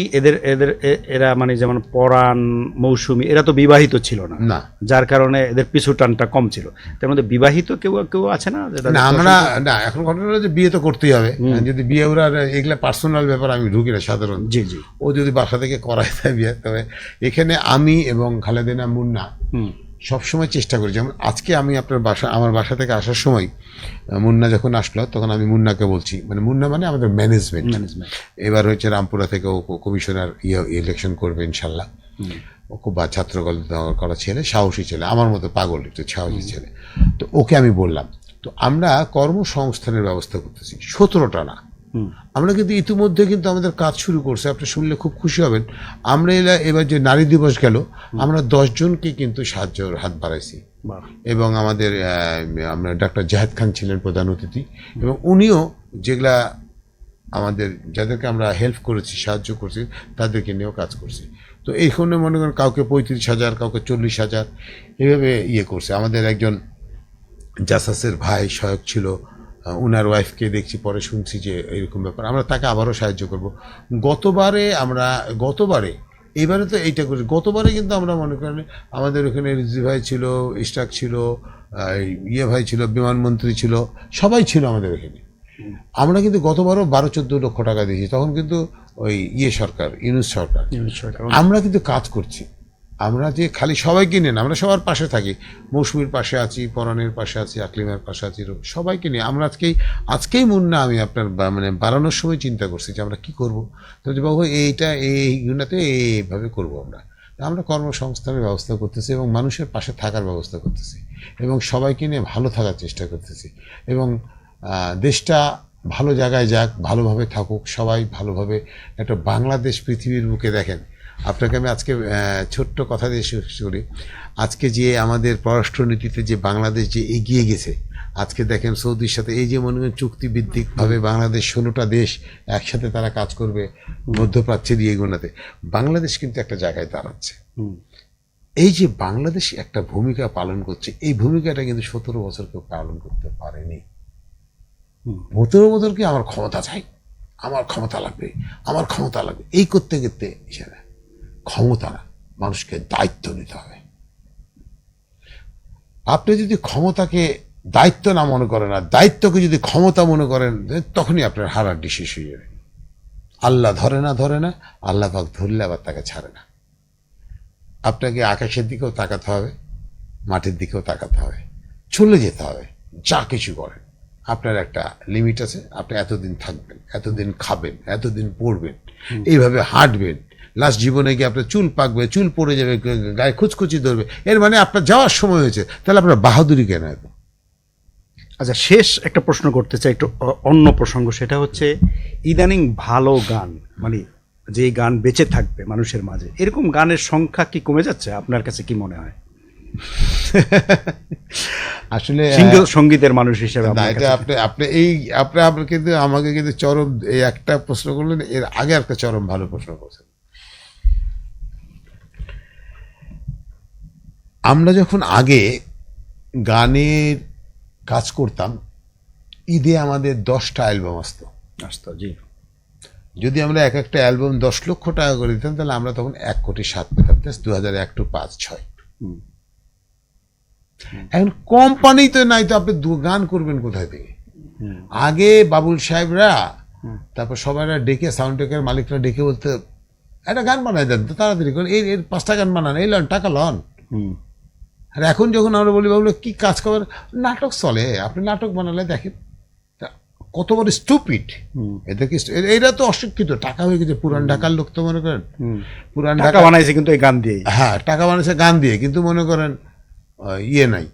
এরা মানে যেমন পরাণ, মৌসুমী, এরা তো বিবাহিত ছিল না, না, যার কারণে এদের পিছু টানটা কম ছিল। তার মধ্যে বিবাহিত কেউ কেউ আছে না? না আমরা না, এখন ঘটনা হলো যে বিয়ে তো করতেই হবে। যদি বিয়ে ওরা এগুলা পার্সোনাল ব্যাপার, আমি ঢুকি না সাধারণ। জি জি, ও যদি বাসা থেকে করায় দেয় বিয়ে, তবে এখানে আমি এবং খালেদিনা মুন্না সবসময় চেষ্টা করি। যেমন আজকে আমি আমার বাসা থেকে আসার সময় মুন্না যখন আসলো, তখন আমি মুন্নাকে বলছি, মানে মুন্না মানে আমাদের ম্যানেজমেন্ট, এবার হচ্ছে রামপুরা থেকে ও কমিশনার ইলেকশন করবে ইনশাল্লাহ। ও খুব ছাত্র করা ছেলে, সাহসী ছেলে, আমার মতো পাগল, একটু সাহসী ছেলে। তো ওকে আমি বললাম, তো আমরা কর্মসংস্থানের ব্যবস্থা করতেছি, 17টা না, আমরা কিন্তু ইতিমধ্যে কিন্তু আমাদের কাজ শুরু করছে। আপনি শুনলে খুব খুশি হবেন। আমরা এবার যে নারী দিবস গেল, আমরা 10 জনকে কিন্তু সাহায্যের হাত বাড়াইছি। এবং আমাদের আমরা ডাক্তার জাহেদ খান ছিলেন প্রধান অতিথি, এবং উনিও যেগুলা আমাদের যাদেরকে আমরা হেল্প করেছি, সাহায্য করছি, তাদেরকে নিয়েও কাজ করছি। তো এইখানে মনে করেন কাউকে 35,000, কাউকে 40,000 এভাবে করছে। আমাদের একজন জাসাসের ভাই সহায়ক ছিল, উনার ওয়াইফকে দেখছি, পরে শুনছি যে এরকম ব্যাপার, আমরা তাকে আবারও সাহায্য করব। গতবারে এবারে তো এইটা করি, গতবারে কিন্তু আমরা মনে করেন আমাদের ওখানে রিজি ভাই ছিল, ইস্টাক ছিল, ভাই ছিল, বিমানমন্ত্রী ছিল, সবাই ছিল আমাদের এখানে। আমরা কিন্তু গতবারও 12-14 লক্ষ টাকা দিয়েছি, তখন কিন্তু ওই সরকার, ইউনূস সরকার। আমরা কিন্তু কাজ করছি, আমরা যে খালি সবাইকে নিয়ে না, আমরা সবার পাশে থাকি, মৌসুমীর পাশে আছি, পরাণের পাশে আছি, আকলিমার পাশে আছি, সবাইকে নিয়ে আমরা আজকেই মুন্না আমি আপনার মানে বাড়ানোর সময় চিন্তা করছি যে আমরা কি করবো। তো বাবু এইগুলোতে এইভাবে করবো আমরা কর্মসংস্থানের ব্যবস্থা করতেছি, এবং মানুষের পাশে থাকার ব্যবস্থা করতেছি, এবং সবাইকে নিয়ে ভালো থাকার চেষ্টা করতেছি, এবং দেশটা ভালো জায়গায় যাক, ভালোভাবে থাকুক, সবাই ভালোভাবে একটা বাংলাদেশ পৃথিবীর বুকে দেখেন। আপনাকে আমি আজকে ছোট্ট কথা দিয়ে শেষ করি। আজকে যে আমাদের পররাষ্ট্রনীতিতে যে বাংলাদেশ যে এগিয়ে গেছে, আজকে দেখেন সৌদির সাথে এই যে মনে করেন চুক্তিভিত্তিকভাবে বাংলাদেশ 16টা দেশ একসাথে তারা কাজ করবে মধ্যপ্রাচ্যের এগুলোতে, বাংলাদেশ কিন্তু একটা জায়গায় দাঁড়াচ্ছে। এই যে বাংলাদেশ একটা ভূমিকা পালন করছে, এই ভূমিকাটা কিন্তু 17 বছর কেউ পালন করতে পারেনি। 17 বছর কি আমার ক্ষমতা চাই, আমার ক্ষমতা লাগবে, আমার ক্ষমতা লাগবে, এই করতে করতে ক্ষমতা না, মানুষকে দায়িত্ব নিতে হবে। আপনি যদি ক্ষমতাকে দায়িত্ব না মনে করেন, আর দায়িত্বকে যদি ক্ষমতা মনে করেন, তখনই আপনার হারাড্ডি শেষ হয়ে যাবে। আল্লাহ ধরে না, আল্লাহ পাক ধরলে আবার তাকে ছাড়ে না। আপনাকে আকাশের দিকেও তাকাতে হবে, মাটির দিকেও তাকাতে হবে, চলে যেতে হবে। যা কিছু করেন আপনার একটা লিমিট আছে, আপনি এতদিন থাকবেন, এতদিন খাবেন, এতদিন পড়বেন, এইভাবে হাঁটবেন, লাস্ট জীবনে গিয়ে আপনার চুল পাকবে, চুল পড়ে যাবে, গায়ে খুচখুচি ধরবে, এর মানে আপনার যাওয়ার সময় হয়েছে, তাহলে আপনার বাহাদুরি কেন এত? আচ্ছা, শেষ একটা প্রশ্ন করতে চাই, একটু অন্য প্রসঙ্গ, সেটা হচ্ছে ইদানিং ভালো গান, মানে যে গান বেঁচে থাকবে মানুষের মাঝে, এরকম গানের সংখ্যা কি কমে যাচ্ছে? আপনার কাছে কি মনে হয় আসলে সঙ্গীতের মানুষ হিসেবে? না, এটা আপনি কিন্তু আমাকে কিন্তু চরম এই একটা প্রশ্ন করলেন, এর আগে একটা চরম ভালো প্রশ্ন করছেন। আমরা যখন আগে গানের কাজ করতাম, ঈদে আমাদের 10টা অ্যালবাম আসতো। জি, যদি আমরা এক একটা অ্যালবাম 10 লক্ষ টাকা করে দিতাম, তাহলে আমরা তখন 1,07,00,000 পেতাম। 2001 to 5-6। এখন কোম্পানি তো নাই, তো আপনি গান করবেন কোথায় থেকে? আগে বাবুল সাহেবরা, তারপর সবাই ডেকে, সাউন্ড টেকের মালিকরা ডেকে বলতে, একটা গান বানাই দেন তো তাড়াতাড়ি করে, এর 5টা গান বানান, এই লন টাকা লন। আর এখন যখন আমরা বলি বাবুল কি কাজ করেন, নাটক চলে, আপনি নাটক বানালে দেখেন কত বড় স্টুপিড এদেরকে। এইটা তো অশিক্ষিত, টাকা হয়ে গেছে। পুরান ঢাকার লোক তো মনে করেন পুরান ঢাকা বানাইছে কিন্তু এই গান দিয়ে, হ্যাঁ টাকা বানাইছে গান দিয়ে, কিন্তু মনে করেন ইয়ে নাই।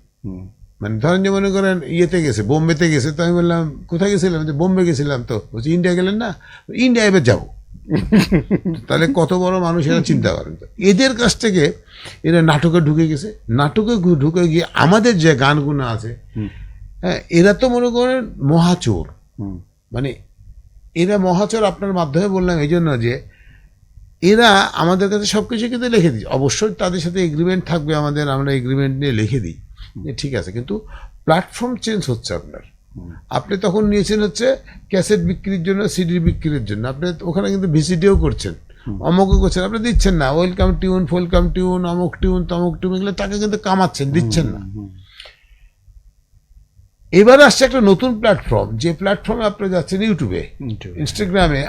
মানে ধরেন যে মনে করেন ইয়েতে গেছে, বোম্বেতে গেছে, তো আমি বললাম কোথায় গেছিলাম, যে বোম্বে গেছিলাম, তো বলছি ইন্ডিয়া গেলেন না, ইন্ডিয়া এবার যাবো। তাহলে কত বড় মানুষ এরা চিন্তা করেন। তো এদের কাছ থেকে এরা নাটকে ঢুকে গেছে, নাটকে ঢুকে গিয়ে আমাদের যে গানগুলো আছে, হ্যাঁ এরা তো মনে করেন মহাচোর। মানে এরা মহাচোর, আপনার মাধ্যমে বললাম এই জন্য যে এরা আমাদের কাছে সবকিছু কিন্তু লিখে দিই, অবশ্যই তাদের সাথে এগ্রিমেন্ট থাকবে আমাদের, আমরা এগ্রিমেন্ট নিয়ে লিখে দিই যে ঠিক আছে, কিন্তু প্ল্যাটফর্ম চেঞ্জ হচ্ছে আপনার। আপনি তখন নিয়েছেন হচ্ছে ক্যাসেট বিক্রির জন্য, সিডি বিক্রির জন্য, আপনি ওখানে কিন্তু ভিসিডিও করছেন, অমুকও করছেন, আপনি দিচ্ছেন না। ওয়েলকাম টিউন, ফোলকাম টিউন, অমুক টিউন, তমুক টিউন, এগুলো টাকা কিন্তু কামাচ্ছেন, দিচ্ছেন না। এবার আসছে একটা নতুন প্ল্যাটফর্ম, যে প্ল্যাটফর্মে আপনি যাচ্ছেন ইউটিউবে, ইনস্টাগ্রামে,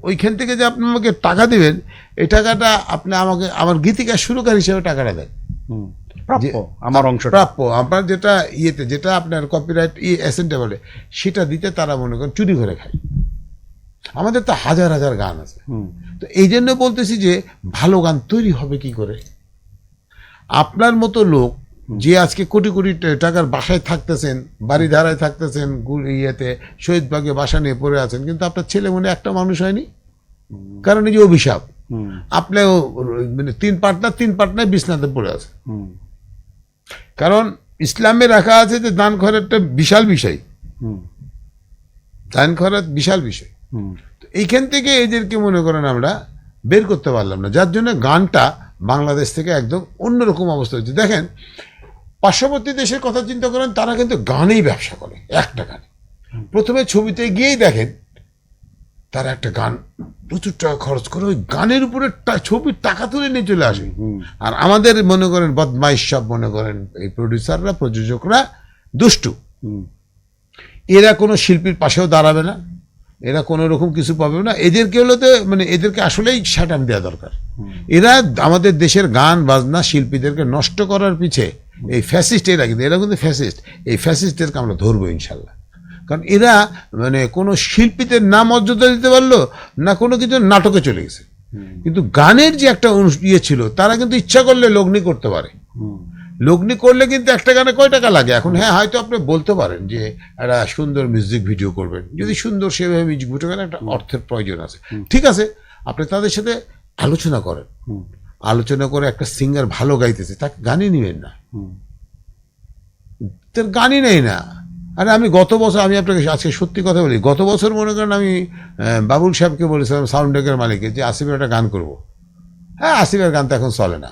ওইখান থেকে যে আপনি আমাকে টাকা দিবেন, এই টাকাটা আপনি আমাকে আমার গীতিকার সুরকার হিসেবে টাকাটা দেন, আমার অংশ প্রাপ্য। আপনার যেটা ইয়েতে, যেটা আপনার কপিরাইট এসেন্টে বলে, সেটা দিতে তারা মনে করেন চুরি করে খায়। আমাদের তো হাজার হাজার গান আছে। তো এই জন্য বলতেছি যে ভালো গান তৈরি হবে কি করে? আপনার মতো লোক যে আজকে কোটি কোটি টাকার বাসায় থাকতেছেন, বাড়ি ধারায় থাকতেছেন, ইয়েতে শহীদবাগে বাসা নিয়ে পড়ে আছেন, কিন্তু আপনার ছেলে মনে একটা মানুষ হয়নি, কারণ এই যে অভিশাপ। আপনিও মানে তিন পার্টনার বিছনাতে পড়ে আছে। কারণ ইসলামে রাখা আছে যে দান খয়রাতটা বিশাল বিষয়, দান খয়রাত বিশাল বিষয়। তো এইখান থেকে এদেরকে মনে করেন আমরা বের করতে পারলাম না, যার জন্য গানটা বাংলাদেশ থেকে একদম অন্যরকম অবস্থা হচ্ছে। দেখেন পার্শ্ববর্তী দেশের কথা চিন্তা করেন, তারা কিন্তু গানেই ব্যবসা করে, একটা গানে। প্রথমে ছবিতে গিয়েই দেখেন তারা একটা গান প্রচুর টাকা খরচ করে ওই গানের উপরে ছবির টাকা তুলে নিয়ে চলে আসে। আর আমাদের মনে করেন বদমাইশ সব মনে করেন এই প্রডিউসাররা, প্রযোজকরা দুষ্টু, এরা কোনো শিল্পীর পাশেও দাঁড়াবে না, এরা কোনো রকম কিছু পাবে না। এদেরকে হলো তো মানে এদেরকে আসলেই শাটান দেওয়া দরকার। এরা আমাদের দেশের গান বাজনা শিল্পীদেরকে নষ্ট করার পিছে এই ফ্যাসিস্ট, এরা কিন্তু ফ্যাসিস্ট। এই ফ্যাসিস্টদেরকে আমরা ধরবো ইনশাল্লাহ, কারণ এরা মানে কোনো শিল্পীদের না মর্যাদা দিতে পারলো না, কোনো কিছু নাটকে চলে গেছে। কিন্তু গানের যে একটা ইয়ে ছিল, তারা কিন্তু ইচ্ছা করলে লগ্নি করতে পারে। লগ্নি করলে কিন্তু একটা গানে কয় টাকা লাগে এখন? হ্যাঁ হয়তো আপনি বলতে পারেন যে একটা সুন্দর মিউজিক ভিডিও করবেন, যদি সুন্দর সেভাবে মিউজিক ভিডিও করেন একটা অর্থের প্রয়োজন আছে, ঠিক আছে, আপনি তাদের সাথে আলোচনা করেন, আলোচনা করে একটা সিঙ্গার ভালো গাইতেছে তাকে গানই নিবেন না, তার গানই নেই না। আরে আমি গত বছর, আমি আপনাকে আজকে সত্যি কথা বলি, গত বছর মনে করেন আমি বাবুল সাহেবকে বলেছিলাম, সাউন্ড টেকের মালিককে, যে আসিফের একটা গান করবো। হ্যাঁ আসিফের গান তো এখন চলে না,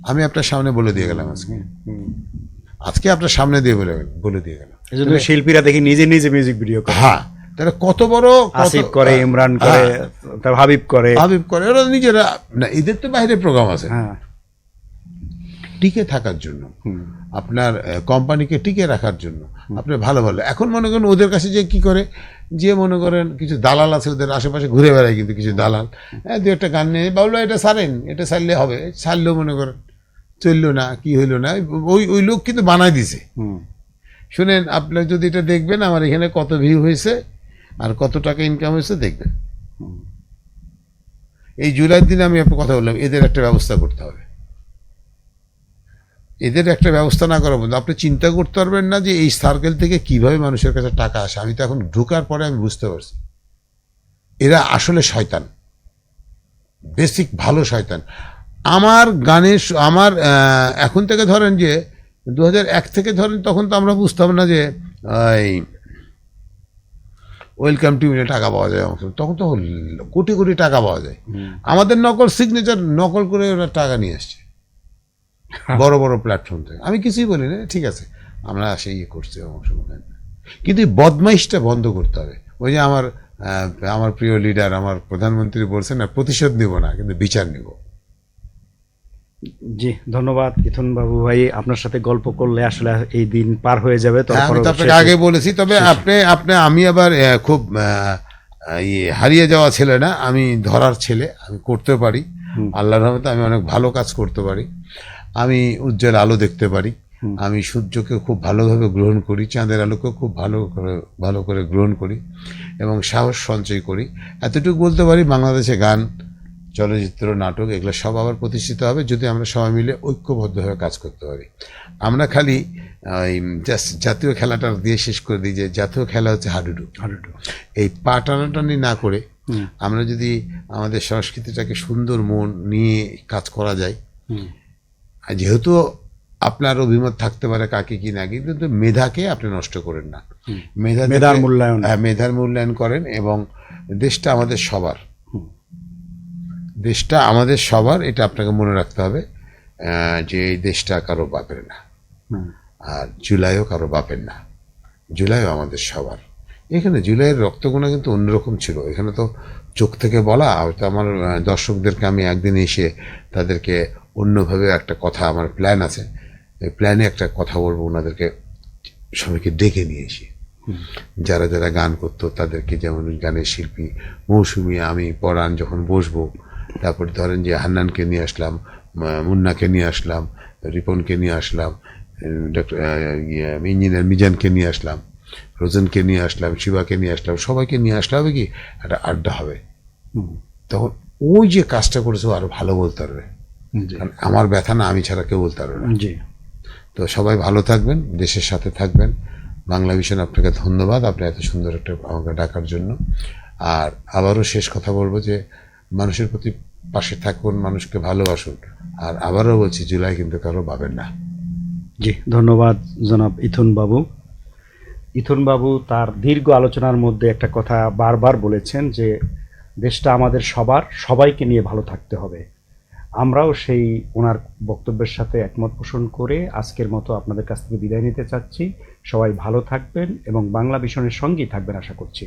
আমি আপনার সামনে বলে দিয়ে গেলাম, আজকে আপনার সামনে দিয়ে বলে দিয়ে গেলাম। শিল্পীরা দেখি নিজে নিজে মিউজিক ভিডিও করে। হ্যাঁ, তাহলে কত বড় আসিফ করে, ইমরান করে, হাবিব করে, ওরা নিজেরা না, এদের তো বাইরে প্রোগ্রাম আছে। হ্যাঁ, টিকে থাকার জন্য, আপনার কোম্পানিকে টিকে রাখার জন্য আপনি ভালো ভালো, এখন মনে করেন ওদের কাছে যে কি করে, যে মনে করেন কিছু দালাল আছে ওদের আশেপাশে ঘুরে বেড়ায়, কিন্তু কিছু দালাল দু একটা গান নিয়ে বাবুল এটা ছাড়েন, এটা ছাড়লে হবে, ছাড়লেও মনে করেন চললো না, কি হইলো না, ওই লোক কিন্তু বানাই দিছে। শুনেন, আপনার যদি এটা দেখবেন আমার এখানে কত ভিউ হয়েছে, আর কত টাকা ইনকাম হয়েছে দেখবেন। এই জুলাইয়ের দিনে আমি আপনার কথা বললাম, এদের একটা ব্যবস্থা করতে হবে। এদের একটা ব্যবস্থা না করা পর্যন্ত আপনি চিন্তা করতে পারবেন না যে এই সার্কেল থেকে কিভাবে মানুষের কাছে টাকা আসে। আমি তো এখন ঢোকার পরে আমি বুঝতে পারছি এরা আসলে শয়তান, বেসিক ভালো শয়তান। আমার গানের আমার এখন থেকে ধরেন যে 2001 থেকে ধরেন, তখন তো আমরা বুঝতাম না যে এই ওয়েলকাম টিভিতে টাকা পাওয়া যায়, তখন তো কোটি কোটি টাকা পাওয়া যায়। আমাদের নকল সিগনেচার নকল করে ওরা টাকা নিয়ে আসছে বড় বড় প্ল্যাটফর্ম থেকে। আমি কিছুই বলি না, ঠিক আছে আমরা সেই করছি অংশগ্রহণ, কিন্তু এই বদমাইশটা বন্ধ করতে হবে। ওই যে আমার প্রিয় লিডার আমার প্রধানমন্ত্রী বলছেন না, প্রতিশোধ নিব না কিন্তু বিচার নিব। জি, ধন্যবাদ ইথন বাবু ভাই। আপনার সাথে গল্প করলে আসলে এই দিন পার হয়ে যাবে। হ্যাঁ, আমি তো আপনাকে আগে বলেছি। তবে আপনি আমি আবার খুব হারিয়ে যাওয়া ছেলে না, আমি ধরার ছেলে। আমি করতে পারি, আল্লাহর রহমতে আমি অনেক ভালো কাজ করতে পারি। আমি উজ্জ্বল আলো দেখতে পারি, আমি সূর্যকে খুব ভালোভাবে গ্রহণ করি, চাঁদের আলোকে খুব ভালো করে গ্রহণ করি এবং সাহস সঞ্চয় করি। এতটুকু বলতে পারি, বাংলাদেশে গান, চলচ্চিত্র, নাটক এগুলো সব আবার প্রতিষ্ঠিত হবে যদি আমরা সবাই মিলে ঐক্যবদ্ধভাবে কাজ করতে পারি। আমরা খালি ওই জাস্ট জাতীয় খেলাটা দিয়ে শেষ করে দিই যে জাতীয় খেলা হচ্ছে হাডুডু। এই পা টানাটানি না করে আমরা যদি আমাদের সংস্কৃতিটাকে সুন্দর মন নিয়ে কাজ করা যায়, যেহেতু আপনার অভিমত থাকতে পারে কাকে কি না, কিন্তু মেধাকে আপনি নষ্ট করেন না। মেধার মূল্যায়ন, মেধার মূল্যায়ন করেন এবং দেশটা আমাদের সবার, দেশটা আমাদের সবার, এটা আপনাকে মনে রাখতে হবে যে এই দেশটা কারো বাপের না, আর জুলাইও কারো বাপের না, জুলাইও আমাদের সবার। এখানে জুলাইয়ের রক্তগুণা কিন্তু অন্যরকম ছিল। এখানে তো চোখ থেকে বলা, হয়তো আমার দর্শকদেরকে আমি একদিন এসে তাদেরকে অন্যভাবে একটা কথা, আমার প্ল্যান আছে, এই প্ল্যানে একটা কথা বলবো, ওনাদেরকে সবাইকে ডেকে নিয়ে এসে যারা যারা গান করতো তাদেরকে, যেমন গানের শিল্পী মৌসুমী, আমি পরাণ যখন বসবো, তারপর ধরেন যে হান্নানকে নিয়ে আসলাম, মুন্নাকে নিয়ে আসলাম, রিপনকে নিয়ে আসলাম, ডক্টর ইঞ্জিনিয়ার মিজানকে নিয়ে আসলাম, রোজনকে নিয়ে আসলাম, শিবাকে নিয়ে আসলাম, সবাইকে নিয়ে আসলে হবে কি একটা আড্ডা হবে। তখন ওই যে কাজটা করেছে আরো ভালো বলতে পারবে, কারণ আমার ব্যথা না আমি ছাড়া কেউ বলতে পারবে না। তো সবাই ভালো থাকবেন, দেশের সাথে থাকবেন। বাংলা ভিশন আপনাকে ধন্যবাদ, আপনি এত সুন্দর একটা আমাকে ডাকার জন্য। আর আবারও শেষ কথা বলবো যে মানুষের প্রতি পাশে থাকুন, মানুষকে ভালোবাসুন। আর আবারও বলছি, জুলাই কিন্তু কারো পাবেন না। জি, ধন্যবাদ জনাব ইথন বাবু। ইথন বাবু তার দীর্ঘ আলোচনার মধ্যে একটা কথা বারবার বলেছেন যে দেশটা আমাদের সবার, সবাইকে নিয়ে ভালো থাকতে হবে। আমরাও সেই ওনার বক্তব্যের সাথে একমত পোষণ করে আজকের মতো আপনাদের কাছ থেকে বিদায় নিতে চাচ্ছি। সবাই ভালো থাকবেন এবং বাংলা ভিশনের সঙ্গেই থাকবেন আশা করছি।